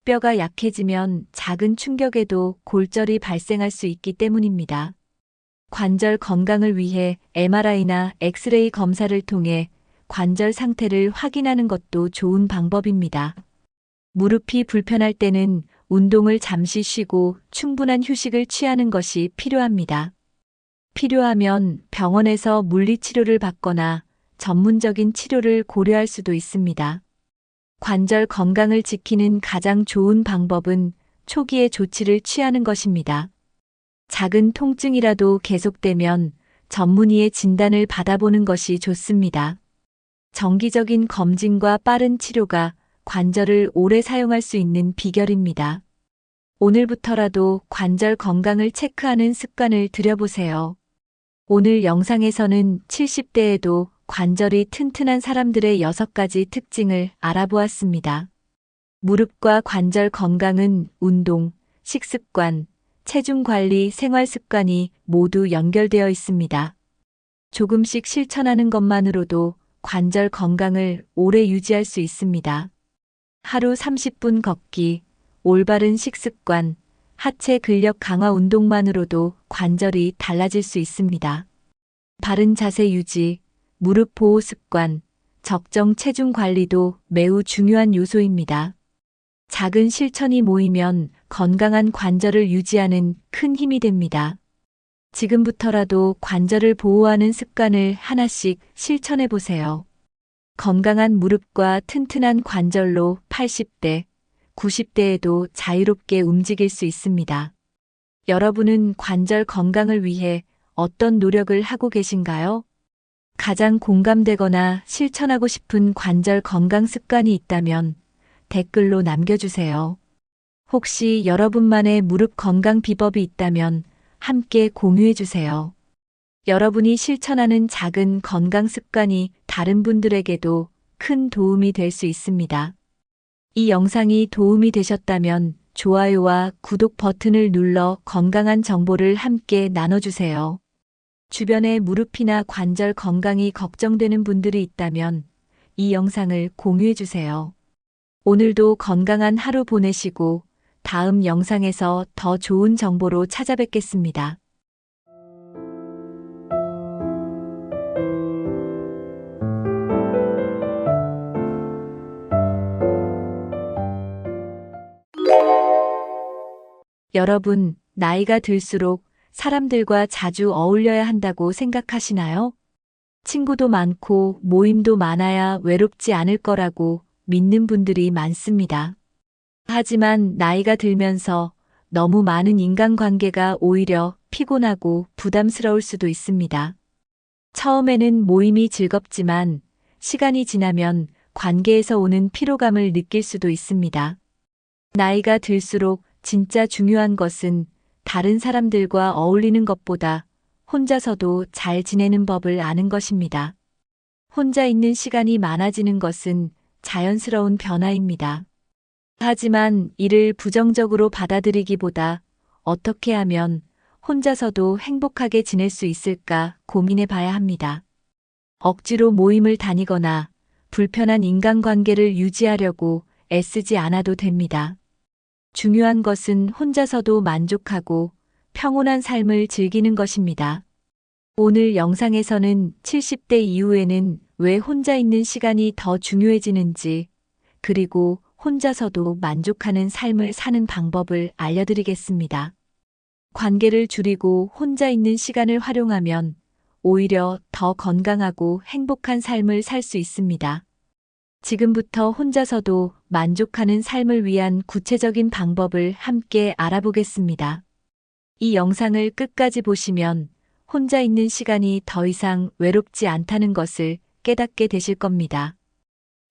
뼈가 약해지면 작은 충격에도 골절이 발생할 수 있기 때문입니다. 관절 건강을 위해 MRI나 엑스레이 검사를 통해 관절 상태를 확인하는 것도 좋은 방법입니다. 무릎이 불편할 때는 운동을 잠시 쉬고 충분한 휴식을 취하는 것이 필요합니다. 필요하면 병원에서 물리치료를 받거나 전문적인 치료를 고려할 수도 있습니다. 관절 건강을 지키는 가장 좋은 방법은 초기에 조치를 취하는 것입니다. 작은 통증이라도 계속되면 전문의의 진단을 받아보는 것이 좋습니다. 정기적인 검진과 빠른 치료가 관절을 오래 사용할 수 있는 비결입니다. 오늘부터라도 관절 건강을 체크하는 습관을 들여보세요. 오늘 영상에서는 70대에도 관절이 튼튼한 사람들의 6가지 특징을 알아보았습니다. 무릎과 관절 건강은 운동, 식습관, 체중 관리, 생활 습관이 모두 연결되어 있습니다. 조금씩 실천하는 것만으로도 관절 건강을 오래 유지할 수 있습니다. 하루 30분 걷기, 올바른 식습관, 하체 근력 강화 운동만으로도 관절이 달라질 수 있습니다. 바른 자세 유지, 무릎 보호 습관, 적정 체중 관리도 매우 중요한 요소입니다. 작은 실천이 모이면 건강한 관절을 유지하는 큰 힘이 됩니다. 지금부터라도 관절을 보호하는 습관을 하나씩 실천해 보세요. 건강한 무릎과 튼튼한 관절로 80대, 90대에도 자유롭게 움직일 수 있습니다. 여러분은 관절 건강을 위해 어떤 노력을 하고 계신가요? 가장 공감되거나 실천하고 싶은 관절 건강 습관이 있다면 댓글로 남겨주세요. 혹시 여러분만의 무릎 건강 비법이 있다면 함께 공유해주세요. 여러분이 실천하는 작은 건강 습관이 다른 분들에게도 큰 도움이 될 수 있습니다. 이 영상이 도움이 되셨다면 좋아요와 구독 버튼을 눌러 건강한 정보를 함께 나눠주세요. 주변에 무릎이나 관절 건강이 걱정되는 분들이 있다면 이 영상을 공유해주세요. 오늘도 건강한 하루 보내시고 다음 영상에서 더 좋은 정보로 찾아뵙겠습니다. 여러분, 나이가 들수록 사람들과 자주 어울려야 한다고 생각하시나요? 친구도 많고 모임도 많아야 외롭지 않을 거라고 믿는 분들이 많습니다. 하지만 나이가 들면서 너무 많은 인간관계가 오히려 피곤하고 부담스러울 수도 있습니다. 처음에는 모임이 즐겁지만 시간이 지나면 관계에서 오는 피로감을 느낄 수도 있습니다. 나이가 들수록 진짜 중요한 것은 다른 사람들과 어울리는 것보다 혼자서도 잘 지내는 법을 아는 것입니다. 혼자 있는 시간이 많아지는 것은 자연스러운 변화입니다. 하지만 이를 부정적으로 받아들이기보다 어떻게 하면 혼자서도 행복하게 지낼 수 있을까 고민해 봐야 합니다. 억지로 모임을 다니거나 불편한 인간관계를 유지하려고 애쓰지 않아도 됩니다. 중요한 것은 혼자서도 만족하고 평온한 삶을 즐기는 것입니다. 오늘 영상에서는 70대 이후에는 왜 혼자 있는 시간이 더 중요해지는지, 그리고 혼자서도 만족하는 삶을 사는 방법을 알려드리겠습니다. 관계를 줄이고 혼자 있는 시간을 활용하면 오히려 더 건강하고 행복한 삶을 살 수 있습니다. 지금부터 혼자서도 만족하는 삶을 위한 구체적인 방법을 함께 알아보겠습니다. 이 영상을 끝까지 보시면 혼자 있는 시간이 더 이상 외롭지 않다는 것을 깨닫게 되실 겁니다.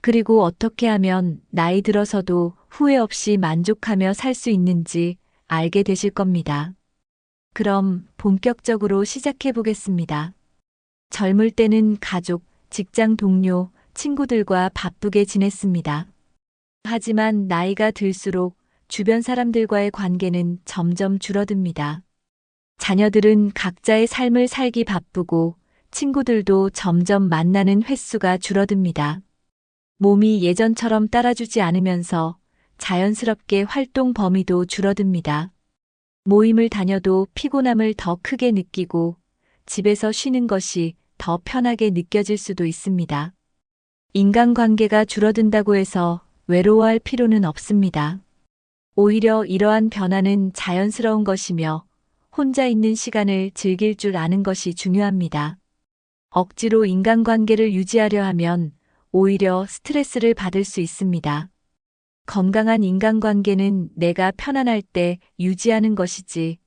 그리고 어떻게 하면 나이 들어서도 후회 없이 만족하며 살 수 있는지 알게 되실 겁니다. 그럼 본격적으로 시작해 보겠습니다. 젊을 때는 가족, 직장 동료, 친구들과 바쁘게 지냈습니다. 하지만 나이가 들수록 주변 사람들과의 관계는 점점 줄어듭니다. 자녀들은 각자의 삶을 살기 바쁘고 친구들도 점점 만나는 횟수가 줄어듭니다. 몸이 예전처럼 따라주지 않으면서 자연스럽게 활동 범위도 줄어듭니다. 모임을 다녀도 피곤함을 더 크게 느끼고 집에서 쉬는 것이 더 편하게 느껴질 수도 있습니다. 인간관계가 줄어든다고 해서 외로워할 필요는 없습니다. 오히려 이러한 변화는 자연스러운 것이며 혼자 있는 시간을 즐길 줄 아는 것이 중요합니다. 억지로 인간관계를 유지하려 하면 오히려 스트레스를 받을 수 있습니다. 건강한 인간관계는 내가 편안할 때 유지하는 것이지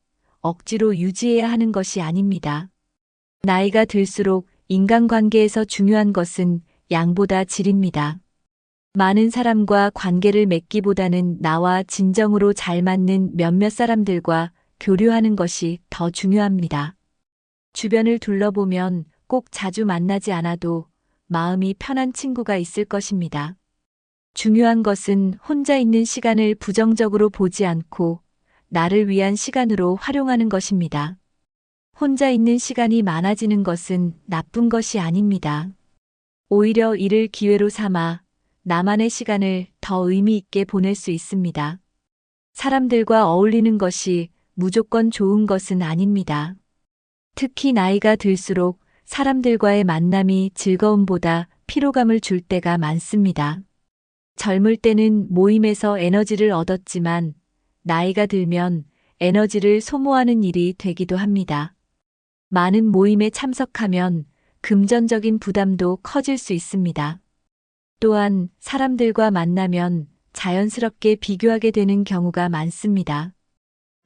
억지로 유지해야 하는 것이 아닙니다. 나이가 들수록 인간관계에서 중요한 것은 양보다 질입니다. 많은 사람과 관계를 맺기보다는 나와 진정으로 잘 맞는 몇몇 사람들과 교류하는 것이 더 중요합니다. 주변을 둘러보면 꼭 자주 만나지 않아도 마음이 편한 친구가 있을 것입니다. 중요한 것은 혼자 있는 시간을 부정적으로 보지 않고 나를 위한 시간으로 활용하는 것입니다. 혼자 있는 시간이 많아지는 것은 나쁜 것이 아닙니다. 오히려 이를 기회로 삼아 나만의 시간을 더 의미 있게 보낼 수 있습니다. 사람들과 어울리는 것이 무조건 좋은 것은 아닙니다. 특히 나이가 들수록 사람들과의 만남이 즐거움보다 피로감을 줄 때가 많습니다. 젊을 때는 모임에서 에너지를 얻었지만 나이가 들면 에너지를 소모하는 일이 되기도 합니다. 많은 모임에 참석하면 금전적인 부담도 커질 수 있습니다. 또한 사람들과 만나면 자연스럽게 비교하게 되는 경우가 많습니다.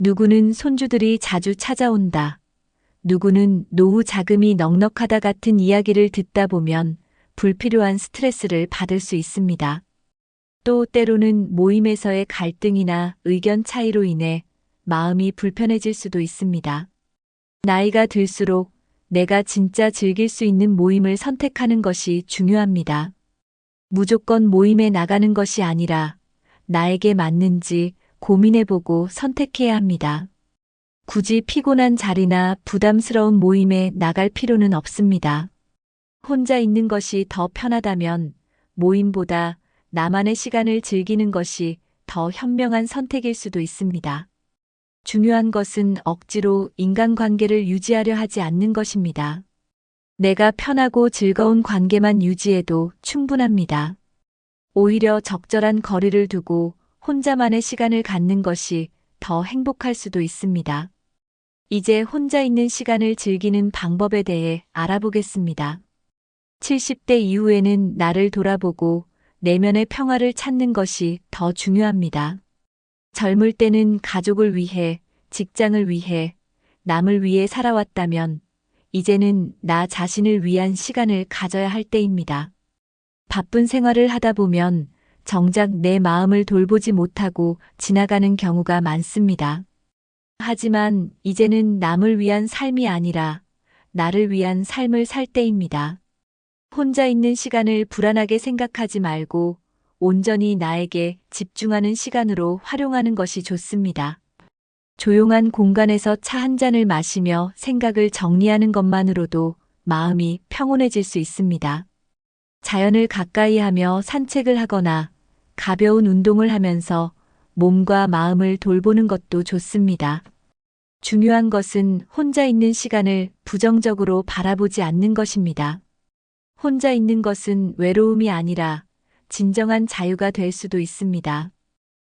누구는 손주들이 자주 찾아온다. 누구는 노후 자금이 넉넉하다 같은 이야기를 듣다 보면 불필요한 스트레스를 받을 수 있습니다. 또 때로는 모임에서의 갈등이나 의견 차이로 인해 마음이 불편해질 수도 있습니다. 나이가 들수록 내가 진짜 즐길 수 있는 모임을 선택하는 것이 중요합니다. 무조건 모임에 나가는 것이 아니라 나에게 맞는지 고민해보고 선택해야 합니다. 굳이 피곤한 자리나 부담스러운 모임에 나갈 필요는 없습니다. 혼자 있는 것이 더 편하다면 모임보다 나만의 시간을 즐기는 것이 더 현명한 선택일 수도 있습니다. 중요한 것은 억지로 인간관계를 유지하려 하지 않는 것입니다. 내가 편하고 즐거운 관계만 유지해도 충분합니다. 오히려 적절한 거리를 두고 혼자만의 시간을 갖는 것이 더 행복할 수도 있습니다. 이제 혼자 있는 시간을 즐기는 방법에 대해 알아보겠습니다. 70대 이후에는 나를 돌아보고 내면의 평화를 찾는 것이 더 중요합니다. 젊을 때는 가족을 위해, 직장을 위해, 남을 위해 살아왔다면 이제는 나 자신을 위한 시간을 가져야 할 때입니다. 바쁜 생활을 하다 보면 정작 내 마음을 돌보지 못하고 지나가는 경우가 많습니다. 하지만 이제는 남을 위한 삶이 아니라 나를 위한 삶을 살 때입니다. 혼자 있는 시간을 불안하게 생각하지 말고 온전히 나에게 집중하는 시간으로 활용하는 것이 좋습니다. 조용한 공간에서 차 한 잔을 마시며 생각을 정리하는 것만으로도 마음이 평온해질 수 있습니다. 자연을 가까이 하며 산책을 하거나 가벼운 운동을 하면서 몸과 마음을 돌보는 것도 좋습니다. 중요한 것은 혼자 있는 시간을 부정적으로 바라보지 않는 것입니다. 혼자 있는 것은 외로움이 아니라 진정한 자유가 될 수도 있습니다.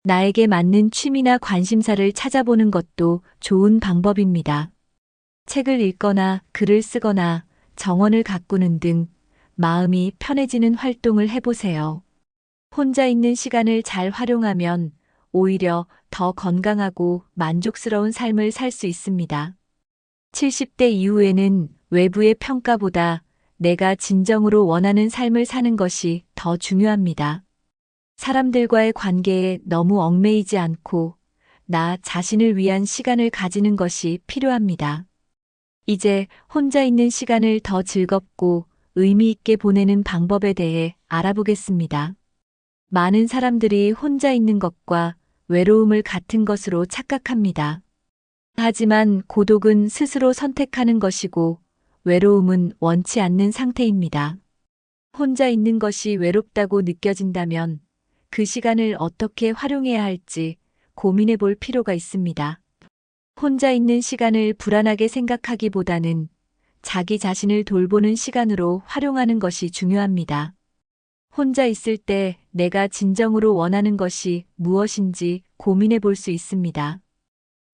나에게 맞는 취미나 관심사를 찾아보는 것도 좋은 방법입니다. 책을 읽거나 글을 쓰거나 정원을 가꾸는 등 마음이 편해지는 활동을 해보세요. 혼자 있는 시간을 잘 활용하면 오히려 더 건강하고 만족스러운 삶을 살 수 있습니다. 70대 이후에는 외부의 평가보다 내가 진정으로 원하는 삶을 사는 것이 더 중요합니다. 사람들과의 관계에 너무 얽매이지 않고 나 자신을 위한 시간을 가지는 것이 필요합니다. 이제 혼자 있는 시간을 더 즐겁고 의미 있게 보내는 방법에 대해 알아보겠습니다. 많은 사람들이 혼자 있는 것과 외로움을 같은 것으로 착각합니다. 하지만 고독은 스스로 선택하는 것이고 외로움은 원치 않는 상태입니다. 혼자 있는 것이 외롭다고 느껴진다면 그 시간을 어떻게 활용해야 할지 고민해 볼 필요가 있습니다. 혼자 있는 시간을 불안하게 생각하기보다는 자기 자신을 돌보는 시간으로 활용하는 것이 중요합니다. 혼자 있을 때 내가 진정으로 원하는 것이 무엇인지 고민해 볼 수 있습니다.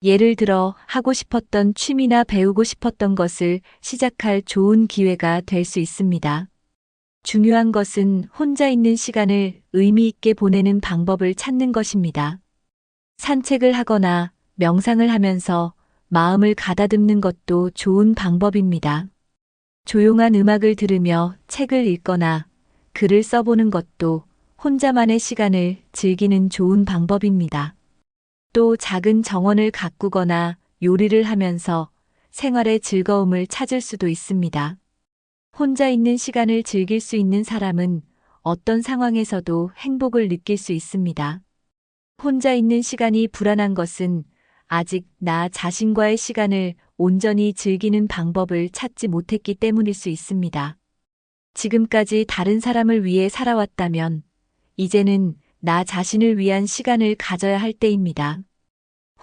예를 들어 하고 싶었던 취미나 배우고 싶었던 것을 시작할 좋은 기회가 될 수 있습니다. 중요한 것은 혼자 있는 시간을 의미 있게 보내는 방법을 찾는 것입니다. 산책을 하거나 명상을 하면서 마음을 가다듬는 것도 좋은 방법입니다. 조용한 음악을 들으며 책을 읽거나 글을 써보는 것도 혼자만의 시간을 즐기는 좋은 방법입니다. 또 작은 정원을 가꾸거나 요리를 하면서 생활의 즐거움을 찾을 수도 있습니다. 혼자 있는 시간을 즐길 수 있는 사람은 어떤 상황에서도 행복을 느낄 수 있습니다. 혼자 있는 시간이 불안한 것은 아직 나 자신과의 시간을 온전히 즐기는 방법을 찾지 못했기 때문일 수 있습니다. 지금까지 다른 사람을 위해 살아왔다면 이제는 나 자신을 위한 시간을 가져야 할 때입니다.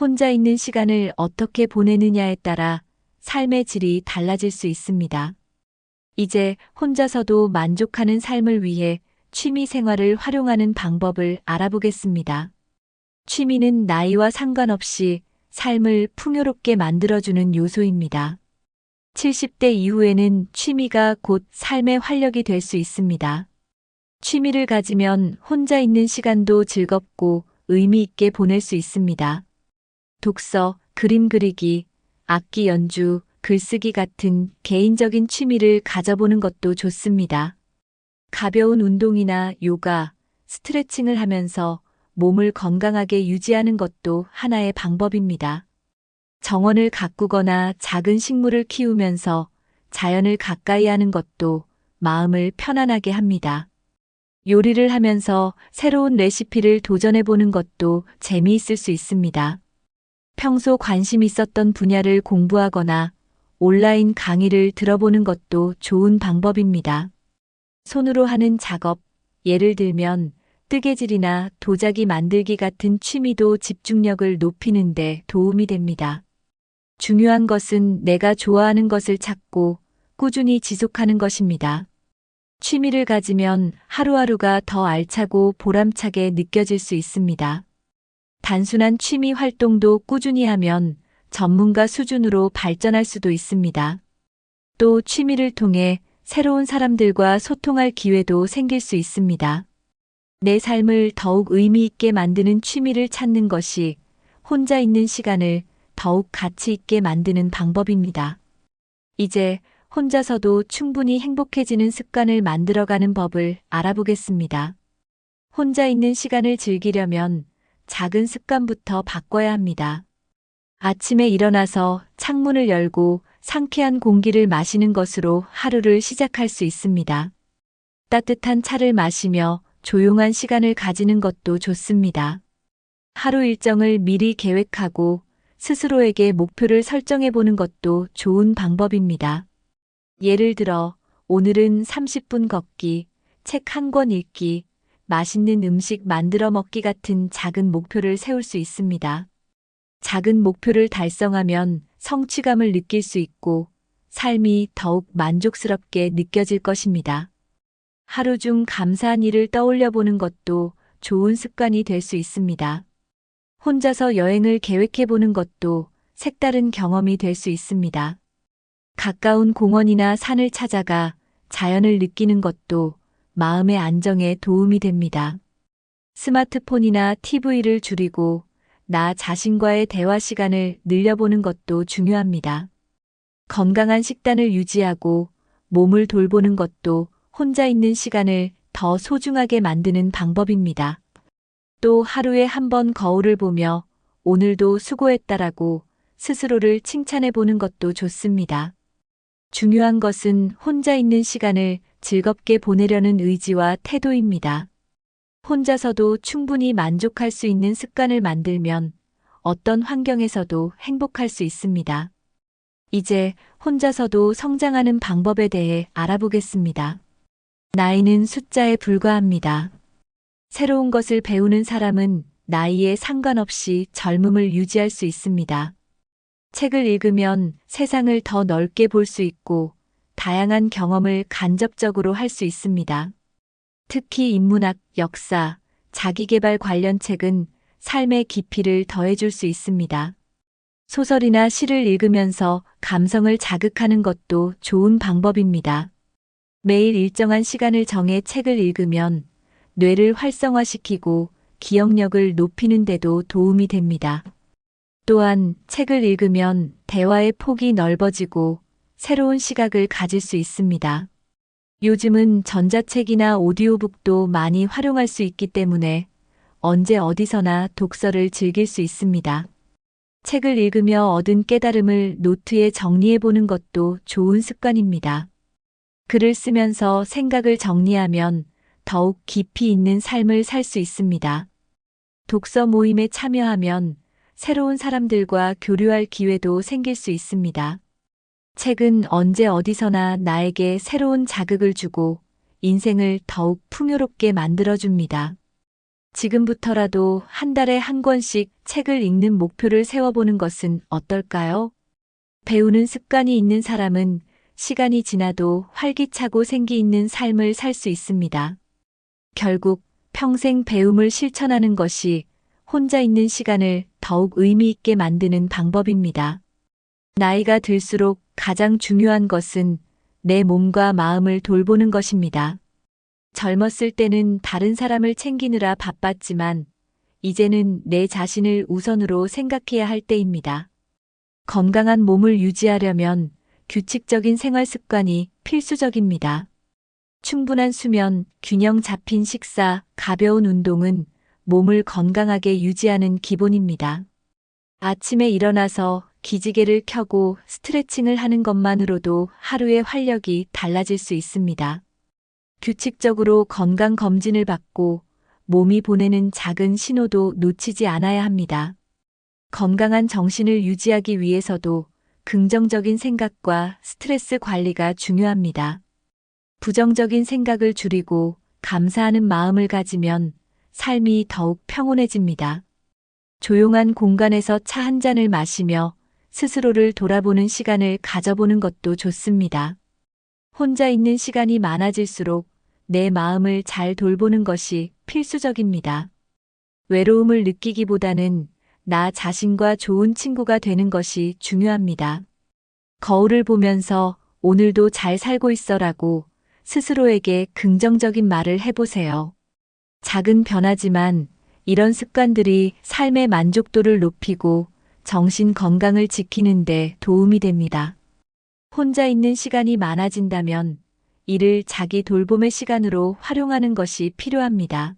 혼자 있는 시간을 어떻게 보내느냐에 따라 삶의 질이 달라질 수 있습니다. 이제 혼자서도 만족하는 삶을 위해 취미 생활을 활용하는 방법을 알아보겠습니다. 취미는 나이와 상관없이 삶을 풍요롭게 만들어주는 요소입니다. 70대 이후에는 취미가 곧 삶의 활력이 될 수 있습니다. 취미를 가지면 혼자 있는 시간도 즐겁고 의미 있게 보낼 수 있습니다. 독서, 그림 그리기, 악기 연주, 글쓰기 같은 개인적인 취미를 가져보는 것도 좋습니다. 가벼운 운동이나 요가, 스트레칭을 하면서 몸을 건강하게 유지하는 것도 하나의 방법입니다. 정원을 가꾸거나 작은 식물을 키우면서 자연을 가까이 하는 것도 마음을 편안하게 합니다. 요리를 하면서 새로운 레시피를 도전해보는 것도 재미있을 수 있습니다. 평소 관심 있었던 분야를 공부하거나 온라인 강의를 들어보는 것도 좋은 방법입니다. 손으로 하는 작업, 예를 들면 뜨개질이나 도자기 만들기 같은 취미도 집중력을 높이는 데 도움이 됩니다. 중요한 것은 내가 좋아하는 것을 찾고 꾸준히 지속하는 것입니다. 취미를 가지면 하루하루가 더 알차고 보람차게 느껴질 수 있습니다. 단순한 취미 활동도 꾸준히 하면 전문가 수준으로 발전할 수도 있습니다. 또 취미를 통해 새로운 사람들과 소통할 기회도 생길 수 있습니다. 내 삶을 더욱 의미 있게 만드는 취미를 찾는 것이 혼자 있는 시간을 더욱 가치 있게 만드는 방법입니다. 이제 혼자서도 충분히 행복해지는 습관을 만들어가는 법을 알아보겠습니다. 혼자 있는 시간을 즐기려면 작은 습관부터 바꿔야 합니다. 아침에 일어나서 창문을 열고 상쾌한 공기를 마시는 것으로 하루를 시작할 수 있습니다. 따뜻한 차를 마시며 조용한 시간을 가지는 것도 좋습니다. 하루 일정을 미리 계획하고 스스로에게 목표를 설정해 보는 것도 좋은 방법입니다. 예를 들어 오늘은 30분 걷기, 책 한 권 읽기, 맛있는 음식 만들어 먹기 같은 작은 목표를 세울 수 있습니다. 작은 목표를 달성하면 성취감을 느낄 수 있고 삶이 더욱 만족스럽게 느껴질 것입니다. 하루 중 감사한 일을 떠올려 보는 것도 좋은 습관이 될 수 있습니다. 혼자서 여행을 계획해 보는 것도 색다른 경험이 될 수 있습니다. 가까운 공원이나 산을 찾아가 자연을 느끼는 것도 마음의 안정에 도움이 됩니다. 스마트폰이나 TV를 줄이고 나 자신과의 대화 시간을 늘려보는 것도 중요합니다. 건강한 식단을 유지하고 몸을 돌보는 것도 혼자 있는 시간을 더 소중하게 만드는 방법입니다. 또 하루에 한 번 거울을 보며 오늘도 수고했다라고 스스로를 칭찬해 보는 것도 좋습니다. 중요한 것은 혼자 있는 시간을 즐겁게 보내려는 의지와 태도입니다. 혼자서도 충분히 만족할 수 있는 습관을 만들면 어떤 환경에서도 행복할 수 있습니다. 이제 혼자서도 성장하는 방법에 대해 알아보겠습니다. 나이는 숫자에 불과합니다. 새로운 것을 배우는 사람은 나이에 상관없이 젊음을 유지할 수 있습니다. 책을 읽으면 세상을 더 넓게 볼 수 있고 다양한 경험을 간접적으로 할 수 있습니다. 특히 인문학, 역사, 자기계발 관련 책은 삶의 깊이를 더해줄 수 있습니다. 소설이나 시를 읽으면서 감성을 자극하는 것도 좋은 방법입니다. 매일 일정한 시간을 정해 책을 읽으면 뇌를 활성화시키고 기억력을 높이는 데도 도움이 됩니다. 또한 책을 읽으면 대화의 폭이 넓어지고 새로운 시각을 가질 수 있습니다. 요즘은 전자책이나 오디오북도 많이 활용할 수 있기 때문에 언제 어디서나 독서를 즐길 수 있습니다. 책을 읽으며 얻은 깨달음을 노트에 정리해 보는 것도 좋은 습관입니다. 글을 쓰면서 생각을 정리하면 더욱 깊이 있는 삶을 살 수 있습니다. 독서 모임에 참여하면 새로운 사람들과 교류할 기회도 생길 수 있습니다. 책은 언제 어디서나 나에게 새로운 자극을 주고 인생을 더욱 풍요롭게 만들어줍니다. 지금부터라도 한 달에 한 권씩 책을 읽는 목표를 세워보는 것은 어떨까요? 배우는 습관이 있는 사람은 시간이 지나도 활기차고 생기 있는 삶을 살 수 있습니다. 결국 평생 배움을 실천하는 것이 혼자 있는 시간을 더욱 의미 있게 만드는 방법입니다. 나이가 들수록 가장 중요한 것은 내 몸과 마음을 돌보는 것입니다. 젊었을 때는 다른 사람을 챙기느라 바빴지만 이제는 내 자신을 우선으로 생각해야 할 때입니다. 건강한 몸을 유지하려면 규칙적인 생활 습관이 필수적입니다. 충분한 수면, 균형 잡힌 식사, 가벼운 운동은 몸을 건강하게 유지하는 기본입니다. 아침에 일어나서 기지개를 켜고 스트레칭을 하는 것만으로도 하루의 활력이 달라질 수 있습니다. 규칙적으로 건강 검진을 받고 몸이 보내는 작은 신호도 놓치지 않아야 합니다. 건강한 정신을 유지하기 위해서도 긍정적인 생각과 스트레스 관리가 중요합니다. 부정적인 생각을 줄이고 감사하는 마음을 가지면 삶이 더욱 평온해집니다. 조용한 공간에서 차 한 잔을 마시며 스스로를 돌아보는 시간을 가져보는 것도 좋습니다. 혼자 있는 시간이 많아질수록 내 마음을 잘 돌보는 것이 필수적입니다. 외로움을 느끼기보다는 나 자신과 좋은 친구가 되는 것이 중요합니다. 거울을 보면서 오늘도 잘 살고 있어라고 스스로에게 긍정적인 말을 해보세요. 작은 변화지만 이런 습관들이 삶의 만족도를 높이고 정신 건강을 지키는 데 도움이 됩니다. 혼자 있는 시간이 많아진다면 이를 자기 돌봄의 시간으로 활용하는 것이 필요합니다.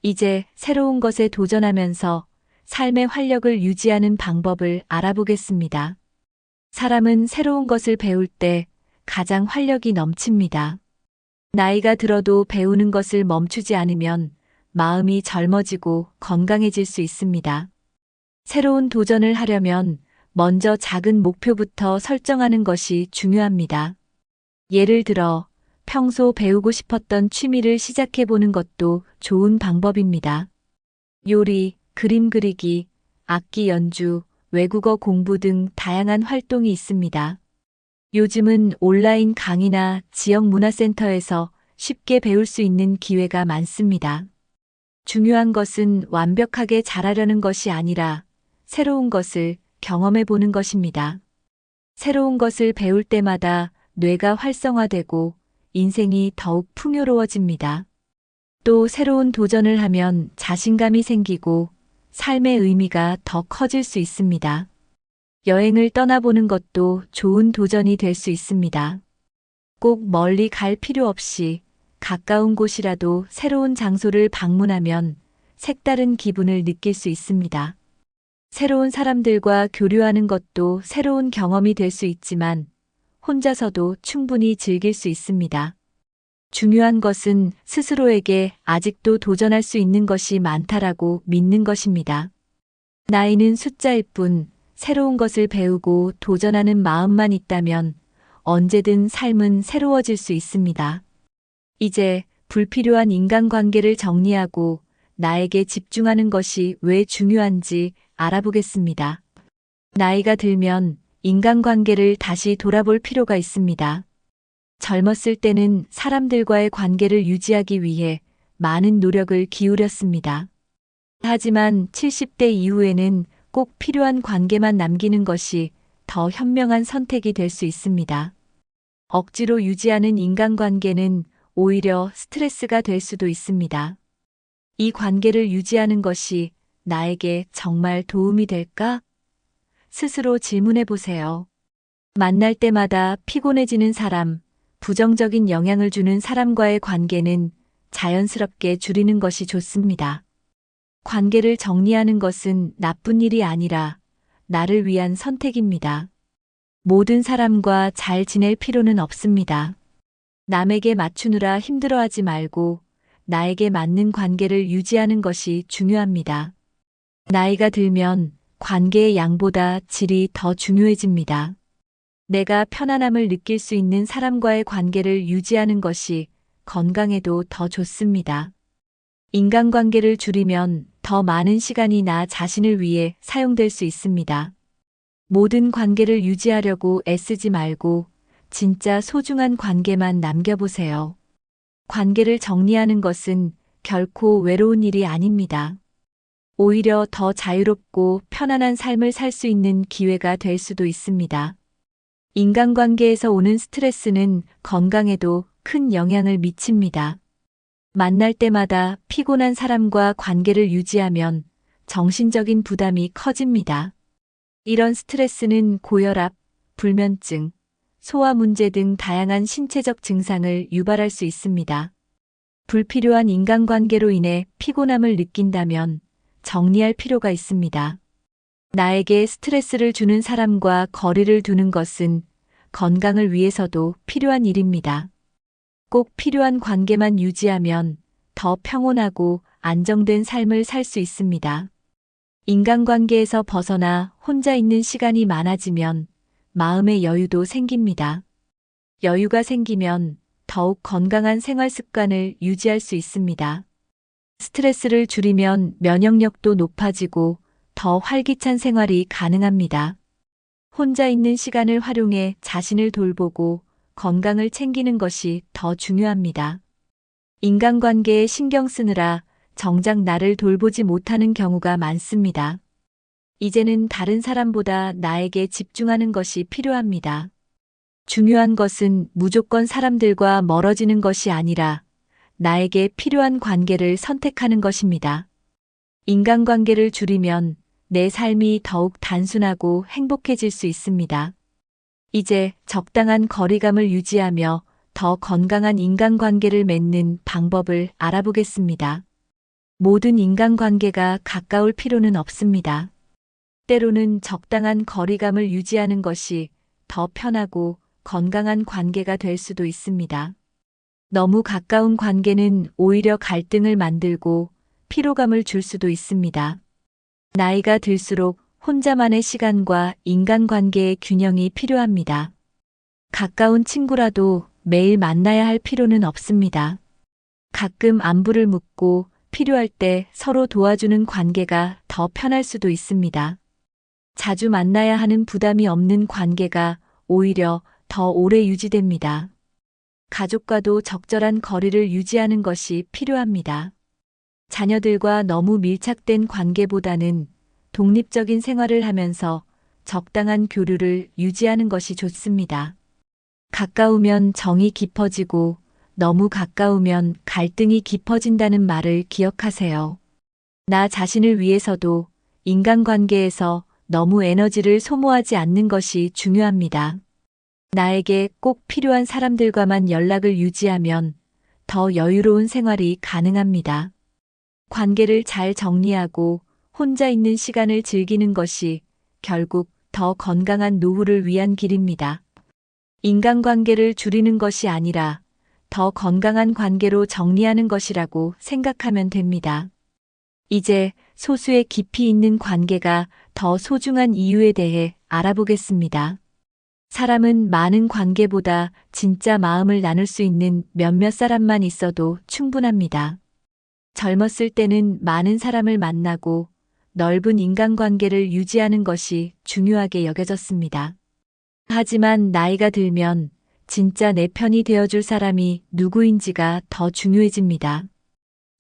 이제 새로운 것에 도전하면서 삶의 활력을 유지하는 방법을 알아보겠습니다. 사람은 새로운 것을 배울 때 가장 활력이 넘칩니다. 나이가 들어도 배우는 것을 멈추지 않으면 마음이 젊어지고 건강해질 수 있습니다. 새로운 도전을 하려면 먼저 작은 목표부터 설정하는 것이 중요합니다. 예를 들어 평소 배우고 싶었던 취미를 시작해보는 것도 좋은 방법입니다. 요리, 그림 그리기, 악기 연주, 외국어 공부 등 다양한 활동이 있습니다. 요즘은 온라인 강의나 지역 문화센터에서 쉽게 배울 수 있는 기회가 많습니다. 중요한 것은 완벽하게 잘하려는 것이 아니라 새로운 것을 경험해 보는 것입니다. 새로운 것을 배울 때마다 뇌가 활성화되고 인생이 더욱 풍요로워집니다. 또 새로운 도전을 하면 자신감이 생기고 삶의 의미가 더 커질 수 있습니다. 여행을 떠나보는 것도 좋은 도전이 될 수 있습니다. 꼭 멀리 갈 필요 없이 가까운 곳이라도 새로운 장소를 방문하면 색다른 기분을 느낄 수 있습니다. 새로운 사람들과 교류하는 것도 새로운 경험이 될 수 있지만 혼자서도 충분히 즐길 수 있습니다. 중요한 것은 스스로에게 아직도 도전할 수 있는 것이 많다라고 믿는 것입니다. 나이는 숫자일 뿐 새로운 것을 배우고 도전하는 마음만 있다면 언제든 삶은 새로워질 수 있습니다. 이제 불필요한 인간관계를 정리하고 나에게 집중하는 것이 왜 중요한지 알아보겠습니다. 나이가 들면 인간관계를 다시 돌아볼 필요가 있습니다. 젊었을 때는 사람들과의 관계를 유지하기 위해 많은 노력을 기울였습니다. 하지만 70대 이후에는 꼭 필요한 관계만 남기는 것이 더 현명한 선택이 될 수 있습니다. 억지로 유지하는 인간관계는 오히려 스트레스가 될 수도 있습니다. 이 관계를 유지하는 것이 나에게 정말 도움이 될까? 스스로 질문해 보세요. 만날 때마다 피곤해지는 사람, 부정적인 영향을 주는 사람과의 관계는 자연스럽게 줄이는 것이 좋습니다. 관계를 정리하는 것은 나쁜 일이 아니라 나를 위한 선택입니다. 모든 사람과 잘 지낼 필요는 없습니다. 남에게 맞추느라 힘들어하지 말고 나에게 맞는 관계를 유지하는 것이 중요합니다. 나이가 들면 관계의 양보다 질이 더 중요해집니다. 내가 편안함을 느낄 수 있는 사람과의 관계를 유지하는 것이 건강에도 더 좋습니다. 인간관계를 줄이면 더 많은 시간이 나 자신을 위해 사용될 수 있습니다. 모든 관계를 유지하려고 애쓰지 말고 진짜 소중한 관계만 남겨보세요. 관계를 정리하는 것은 결코 외로운 일이 아닙니다. 오히려 더 자유롭고 편안한 삶을 살 수 있는 기회가 될 수도 있습니다. 인간관계에서 오는 스트레스는 건강에도 큰 영향을 미칩니다. 만날 때마다 피곤한 사람과 관계를 유지하면 정신적인 부담이 커집니다. 이런 스트레스는 고혈압, 불면증, 소화 문제 등 다양한 신체적 증상을 유발할 수 있습니다. 불필요한 인간관계로 인해 피곤함을 느낀다면 정리할 필요가 있습니다. 나에게 스트레스를 주는 사람과 거리를 두는 것은 건강을 위해서도 필요한 일입니다. 꼭 필요한 관계만 유지하면 더 평온하고 안정된 삶을 살 수 있습니다. 인간관계에서 벗어나 혼자 있는 시간이 많아지면 마음의 여유도 생깁니다. 여유가 생기면 더욱 건강한 생활 습관을 유지할 수 있습니다. 스트레스를 줄이면 면역력도 높아지고 더 활기찬 생활이 가능합니다. 혼자 있는 시간을 활용해 자신을 돌보고 건강을 챙기는 것이 더 중요합니다. 인간관계에 신경 쓰느라 정작 나를 돌보지 못하는 경우가 많습니다. 이제는 다른 사람보다 나에게 집중하는 것이 필요합니다. 중요한 것은 무조건 사람들과 멀어지는 것이 아니라 나에게 필요한 관계를 선택하는 것입니다. 인간관계를 줄이면 내 삶이 더욱 단순하고 행복해질 수 있습니다. 이제 적당한 거리감을 유지하며 더 건강한 인간관계를 맺는 방법을 알아보겠습니다. 모든 인간관계가 가까울 필요는 없습니다. 때로는 적당한 거리감을 유지하는 것이 더 편하고 건강한 관계가 될 수도 있습니다. 너무 가까운 관계는 오히려 갈등을 만들고 피로감을 줄 수도 있습니다. 나이가 들수록 혼자만의 시간과 인간관계의 균형이 필요합니다. 가까운 친구라도 매일 만나야 할 필요는 없습니다. 가끔 안부를 묻고 필요할 때 서로 도와주는 관계가 더 편할 수도 있습니다. 자주 만나야 하는 부담이 없는 관계가 오히려 더 오래 유지됩니다. 가족과도 적절한 거리를 유지하는 것이 필요합니다. 자녀들과 너무 밀착된 관계보다는 독립적인 생활을 하면서 적당한 교류를 유지하는 것이 좋습니다. 가까우면 정이 깊어지고 너무 가까우면 갈등이 깊어진다는 말을 기억하세요. 나 자신을 위해서도 인간관계에서 너무 에너지를 소모하지 않는 것이 중요합니다. 나에게 꼭 필요한 사람들과만 연락을 유지하면 더 여유로운 생활이 가능합니다. 관계를 잘 정리하고 혼자 있는 시간을 즐기는 것이 결국 더 건강한 노후를 위한 길입니다. 인간관계를 줄이는 것이 아니라 더 건강한 관계로 정리하는 것이라고 생각하면 됩니다. 이제 소수의 깊이 있는 관계가 더 소중한 이유에 대해 알아보겠습니다. 사람은 많은 관계보다 진짜 마음을 나눌 수 있는 몇몇 사람만 있어도 충분합니다. 젊었을 때는 많은 사람을 만나고 넓은 인간관계를 유지하는 것이 중요하게 여겨졌습니다. 하지만 나이가 들면 진짜 내 편이 되어줄 사람이 누구인지가 더 중요해집니다.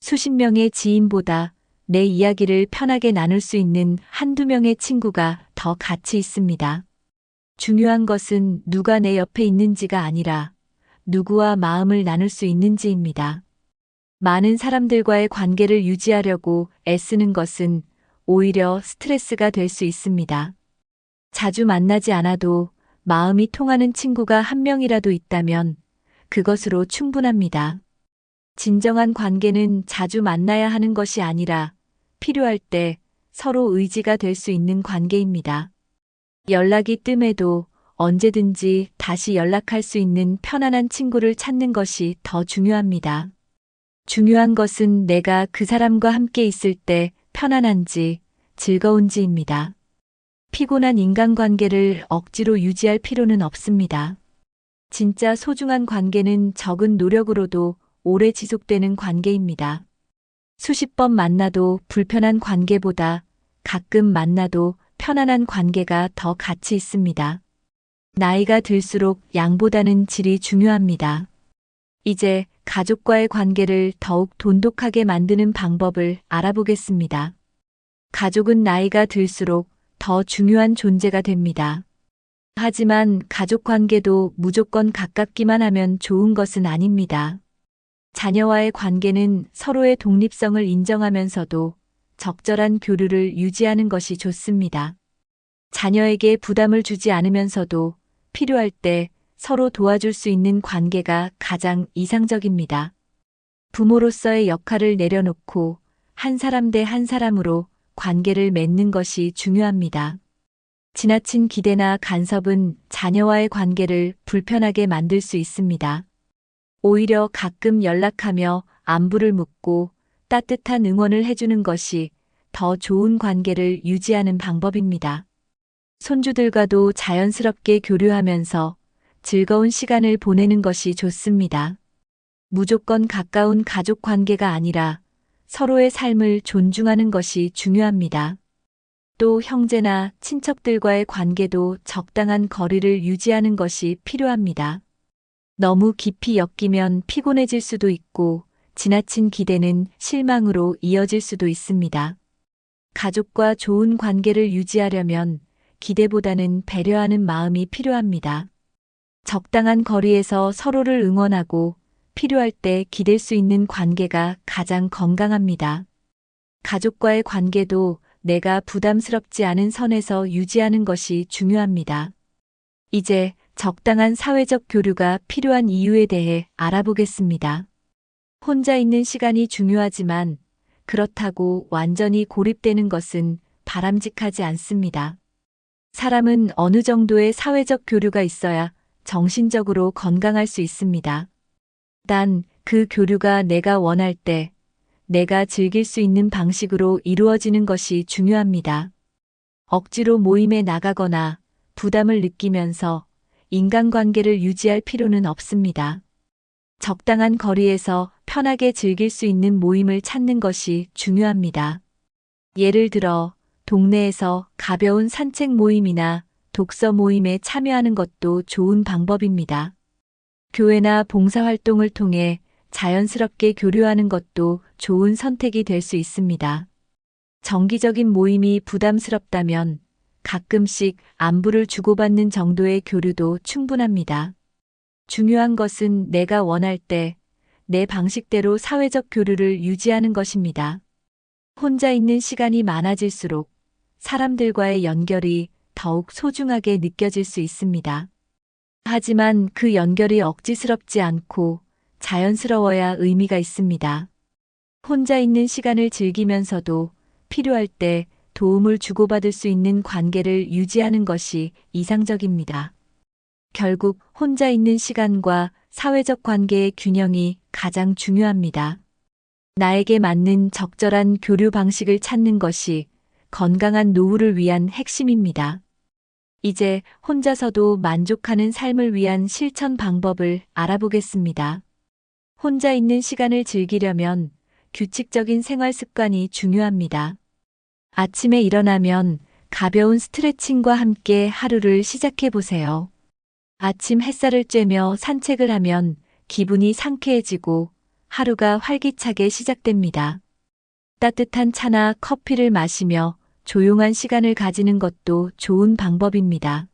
수십 명의 지인보다 내 이야기를 편하게 나눌 수 있는 한두 명의 친구가 더 가치 있습니다. 중요한 것은 누가 내 옆에 있는지가 아니라 누구와 마음을 나눌 수 있는지입니다. 많은 사람들과의 관계를 유지하려고 애쓰는 것은 오히려 스트레스가 될 수 있습니다. 자주 만나지 않아도 마음이 통하는 친구가 한 명이라도 있다면 그것으로 충분합니다. 진정한 관계는 자주 만나야 하는 것이 아니라 필요할 때 서로 의지가 될 수 있는 관계입니다. 연락이 뜸해도 언제든지 다시 연락할 수 있는 편안한 친구를 찾는 것이 더 중요합니다. 중요한 것은 내가 그 사람과 함께 있을 때 편안한지 즐거운지입니다. 피곤한 인간관계를 억지로 유지할 필요는 없습니다. 진짜 소중한 관계는 적은 노력으로도 오래 지속되는 관계입니다. 수십 번 만나도 불편한 관계보다 가끔 만나도 편안한 관계가 더 가치 있습니다. 나이가 들수록 양보다는 질이 중요합니다. 이제 가족과의 관계를 더욱 돈독하게 만드는 방법을 알아보겠습니다. 가족은 나이가 들수록 더 중요한 존재가 됩니다. 하지만 가족 관계도 무조건 가깝기만 하면 좋은 것은 아닙니다. 자녀와의 관계는 서로의 독립성을 인정하면서도 적절한 교류를 유지하는 것이 좋습니다. 자녀에게 부담을 주지 않으면서도 필요할 때 서로 도와줄 수 있는 관계가 가장 이상적입니다. 부모로서의 역할을 내려놓고 한 사람 대 한 사람으로 관계를 맺는 것이 중요합니다. 지나친 기대나 간섭은 자녀와의 관계를 불편하게 만들 수 있습니다. 오히려 가끔 연락하며 안부를 묻고 따뜻한 응원을 해주는 것이 더 좋은 관계를 유지하는 방법입니다. 손주들과도 자연스럽게 교류하면서 즐거운 시간을 보내는 것이 좋습니다. 무조건 가까운 가족 관계가 아니라 서로의 삶을 존중하는 것이 중요합니다. 또 형제나 친척들과의 관계도 적당한 거리를 유지하는 것이 필요합니다. 너무 깊이 엮이면 피곤해질 수도 있고 지나친 기대는 실망으로 이어질 수도 있습니다. 가족과 좋은 관계를 유지하려면 기대보다는 배려하는 마음이 필요합니다. 적당한 거리에서 서로를 응원하고 필요할 때 기댈 수 있는 관계가 가장 건강합니다. 가족과의 관계도 내가 부담스럽지 않은 선에서 유지하는 것이 중요합니다. 이제 적당한 사회적 교류가 필요한 이유에 대해 알아보겠습니다. 혼자 있는 시간이 중요하지만 그렇다고 완전히 고립되는 것은 바람직하지 않습니다. 사람은 어느 정도의 사회적 교류가 있어야 정신적으로 건강할 수 있습니다. 단, 그 교류가 내가 원할 때, 내가 즐길 수 있는 방식으로 이루어지는 것이 중요합니다. 억지로 모임에 나가거나 부담을 느끼면서 인간관계를 유지할 필요는 없습니다. 적당한 거리에서 편하게 즐길 수 있는 모임을 찾는 것이 중요합니다. 예를 들어, 동네에서 가벼운 산책 모임이나 독서 모임에 참여하는 것도 좋은 방법입니다. 교회나 봉사활동을 통해 자연스럽게 교류하는 것도 좋은 선택이 될 수 있습니다. 정기적인 모임이 부담스럽다면 가끔씩 안부를 주고받는 정도의 교류도 충분합니다. 중요한 것은 내가 원할 때 내 방식대로 사회적 교류를 유지하는 것입니다. 혼자 있는 시간이 많아질수록 사람들과의 연결이 더욱 소중하게 느껴질 수 있습니다. 하지만 그 연결이 억지스럽지 않고 자연스러워야 의미가 있습니다. 혼자 있는 시간을 즐기면서도 필요할 때 도움을 주고받을 수 있는 관계를 유지하는 것이 이상적입니다. 결국 혼자 있는 시간과 사회적 관계의 균형이 가장 중요합니다. 나에게 맞는 적절한 교류 방식을 찾는 것이 건강한 노후를 위한 핵심입니다. 이제 혼자서도 만족하는 삶을 위한 실천 방법을 알아보겠습니다. 혼자 있는 시간을 즐기려면 규칙적인 생활 습관이 중요합니다. 아침에 일어나면 가벼운 스트레칭과 함께 하루를 시작해 보세요. 아침 햇살을 쬐며 산책을 하면 기분이 상쾌해지고 하루가 활기차게 시작됩니다. 따뜻한 차나 커피를 마시며 조용한 시간을 가지는 것도 좋은 방법입니다.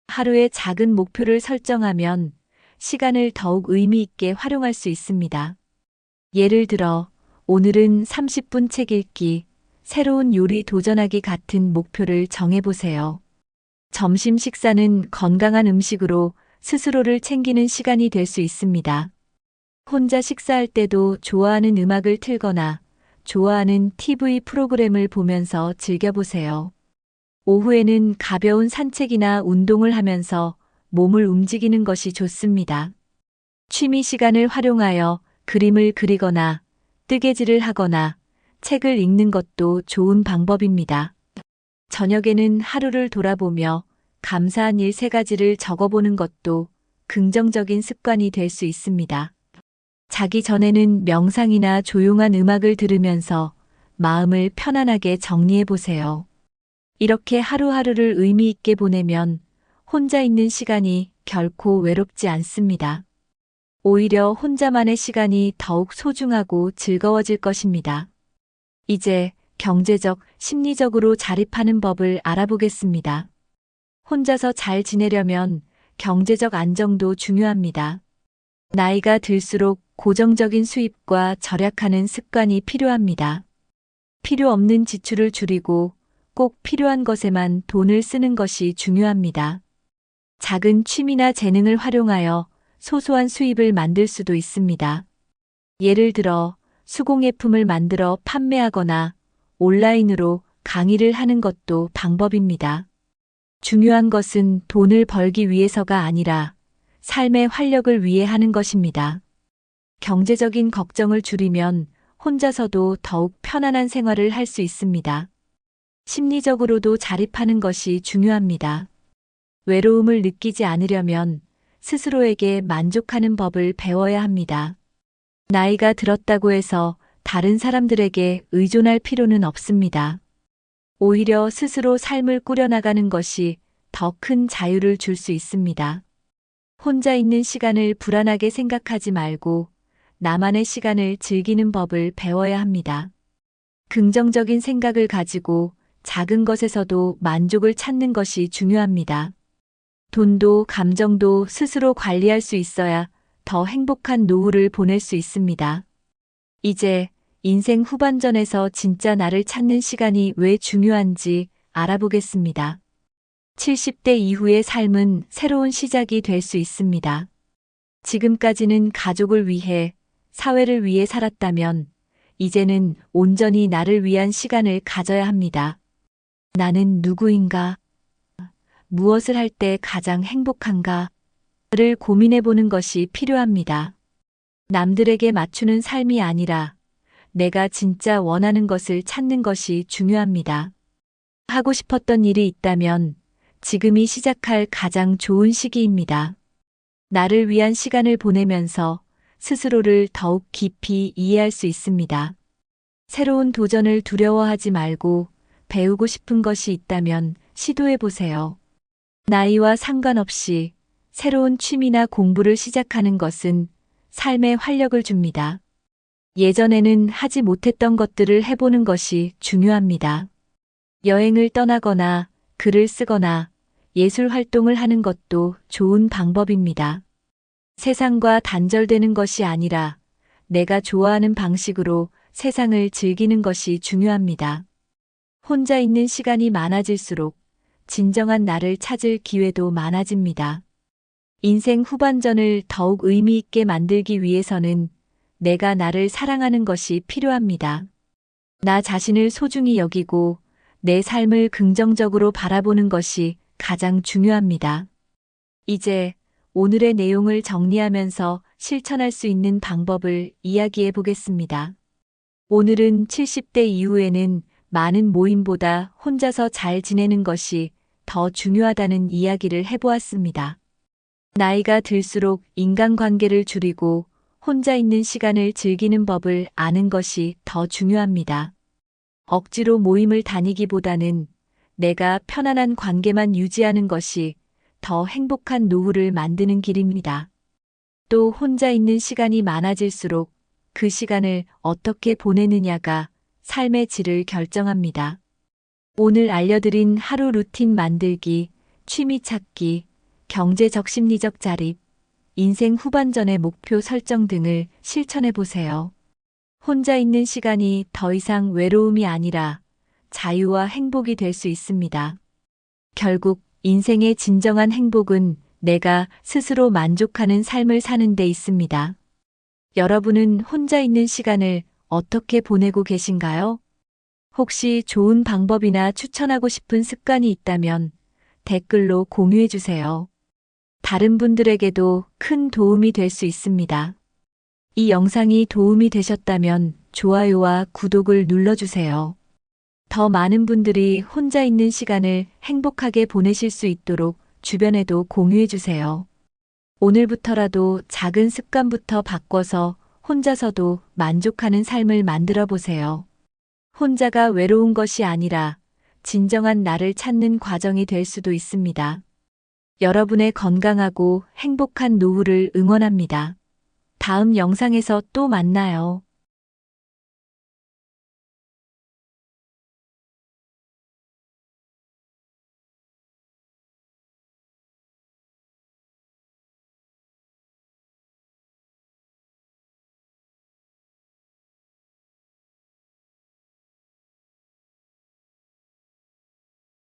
하루에 작은 목표를 설정하면 시간을 더욱 의미 있게 활용할 수 있습니다. 예를 들어, 오늘은 30분 책 읽기, 새로운 요리 도전하기 같은 목표를 정해보세요. 점심 식사는 건강한 음식으로 스스로를 챙기는 시간이 될 수 있습니다. 혼자 식사할 때도 좋아하는 음악을 틀거나 좋아하는 TV 프로그램을 보면서 즐겨보세요. 오후에는 가벼운 산책이나 운동을 하면서 몸을 움직이는 것이 좋습니다. 취미 시간을 활용하여 그림을 그리거나 뜨개질을 하거나 책을 읽는 것도 좋은 방법입니다. 저녁에는 하루를 돌아보며 감사한 일 3가지를 적어보는 것도 긍정적인 습관이 될 수 있습니다. 자기 전에는 명상이나 조용한 음악을 들으면서 마음을 편안하게 정리해 보세요. 이렇게 하루하루를 의미 있게 보내면 혼자 있는 시간이 결코 외롭지 않습니다. 오히려 혼자만의 시간이 더욱 소중하고 즐거워질 것입니다. 이제 경제적, 심리적으로 자립하는 법을 알아보겠습니다. 혼자서 잘 지내려면 경제적 안정도 중요합니다. 나이가 들수록 고정적인 수입과 절약하는 습관이 필요합니다. 필요 없는 지출을 줄이고 꼭 필요한 것에만 돈을 쓰는 것이 중요합니다. 작은 취미나 재능을 활용하여 소소한 수입을 만들 수도 있습니다. 예를 들어 수공예품을 만들어 판매하거나 온라인으로 강의를 하는 것도 방법입니다. 중요한 것은 돈을 벌기 위해서가 아니라 삶의 활력을 위해 하는 것입니다. 경제적인 걱정을 줄이면 혼자서도 더욱 편안한 생활을 할 수 있습니다. 심리적으로도 자립하는 것이 중요합니다. 외로움을 느끼지 않으려면 스스로에게 만족하는 법을 배워야 합니다. 나이가 들었다고 해서 다른 사람들에게 의존할 필요는 없습니다. 오히려 스스로 삶을 꾸려나가는 것이 더 큰 자유를 줄 수 있습니다. 혼자 있는 시간을 불안하게 생각하지 말고 나만의 시간을 즐기는 법을 배워야 합니다. 긍정적인 생각을 가지고 작은 것에서도 만족을 찾는 것이 중요합니다. 돈도 감정도 스스로 관리할 수 있어야 더 행복한 노후를 보낼 수 있습니다. 이제 인생 후반전에서 진짜 나를 찾는 시간이 왜 중요한지 알아보겠습니다. 70대 이후의 삶은 새로운 시작이 될 수 있습니다. 지금까지는 가족을 위해, 사회를 위해 살았다면 이제는 온전히 나를 위한 시간을 가져야 합니다. 나는 누구인가? 무엇을 할 때 가장 행복한가? 를 고민해 보는 것이 필요합니다. 남들에게 맞추는 삶이 아니라 내가 진짜 원하는 것을 찾는 것이 중요합니다. 하고 싶었던 일이 있다면 지금이 시작할 가장 좋은 시기입니다. 나를 위한 시간을 보내면서 스스로를 더욱 깊이 이해할 수 있습니다. 새로운 도전을 두려워하지 말고 배우고 싶은 것이 있다면 시도해 보세요. 나이와 상관없이 새로운 취미나 공부를 시작하는 것은 삶에 활력을 줍니다. 예전에는 하지 못했던 것들을 해보는 것이 중요합니다. 여행을 떠나거나 글을 쓰거나 예술 활동을 하는 것도 좋은 방법입니다. 세상과 단절되는 것이 아니라 내가 좋아하는 방식으로 세상을 즐기는 것이 중요합니다. 혼자 있는 시간이 많아질수록 진정한 나를 찾을 기회도 많아집니다. 인생 후반전을 더욱 의미 있게 만들기 위해서는 내가 나를 사랑하는 것이 필요합니다. 나 자신을 소중히 여기고 내 삶을 긍정적으로 바라보는 것이 가장 중요합니다. 이제 오늘의 내용을 정리하면서 실천할 수 있는 방법을 이야기해 보겠습니다. 오늘은 70대 이후에는 많은 모임보다 혼자서 잘 지내는 것이 더 중요하다는 이야기를 해보았습니다. 나이가 들수록 인간관계를 줄이고 혼자 있는 시간을 즐기는 법을 아는 것이 더 중요합니다. 억지로 모임을 다니기보다는 내가 편안한 관계만 유지하는 것이 더 행복한 노후를 만드는 길입니다. 또 혼자 있는 시간이 많아질수록 그 시간을 어떻게 보내느냐가 삶의 질을 결정합니다. 오늘 알려드린 하루 루틴 만들기, 취미 찾기, 경제적 심리적 자립, 인생 후반전의 목표 설정 등을 실천해 보세요. 혼자 있는 시간이 더 이상 외로움이 아니라 자유와 행복이 될 수 있습니다. 결국 인생의 진정한 행복은 내가 스스로 만족하는 삶을 사는 데 있습니다. 여러분은 혼자 있는 시간을 어떻게 보내고 계신가요? 혹시 좋은 방법이나 추천하고 싶은 습관이 있다면 댓글로 공유해 주세요. 다른 분들에게도 큰 도움이 될 수 있습니다. 이 영상이 도움이 되셨다면 좋아요와 구독을 눌러주세요. 더 많은 분들이 혼자 있는 시간을 행복하게 보내실 수 있도록 주변에도 공유해 주세요. 오늘부터라도 작은 습관부터 바꿔서 혼자서도 만족하는 삶을 만들어 보세요. 혼자가 외로운 것이 아니라 진정한 나를 찾는 과정이 될 수도 있습니다. 여러분의 건강하고 행복한 노후를 응원합니다. 다음 영상에서 또 만나요.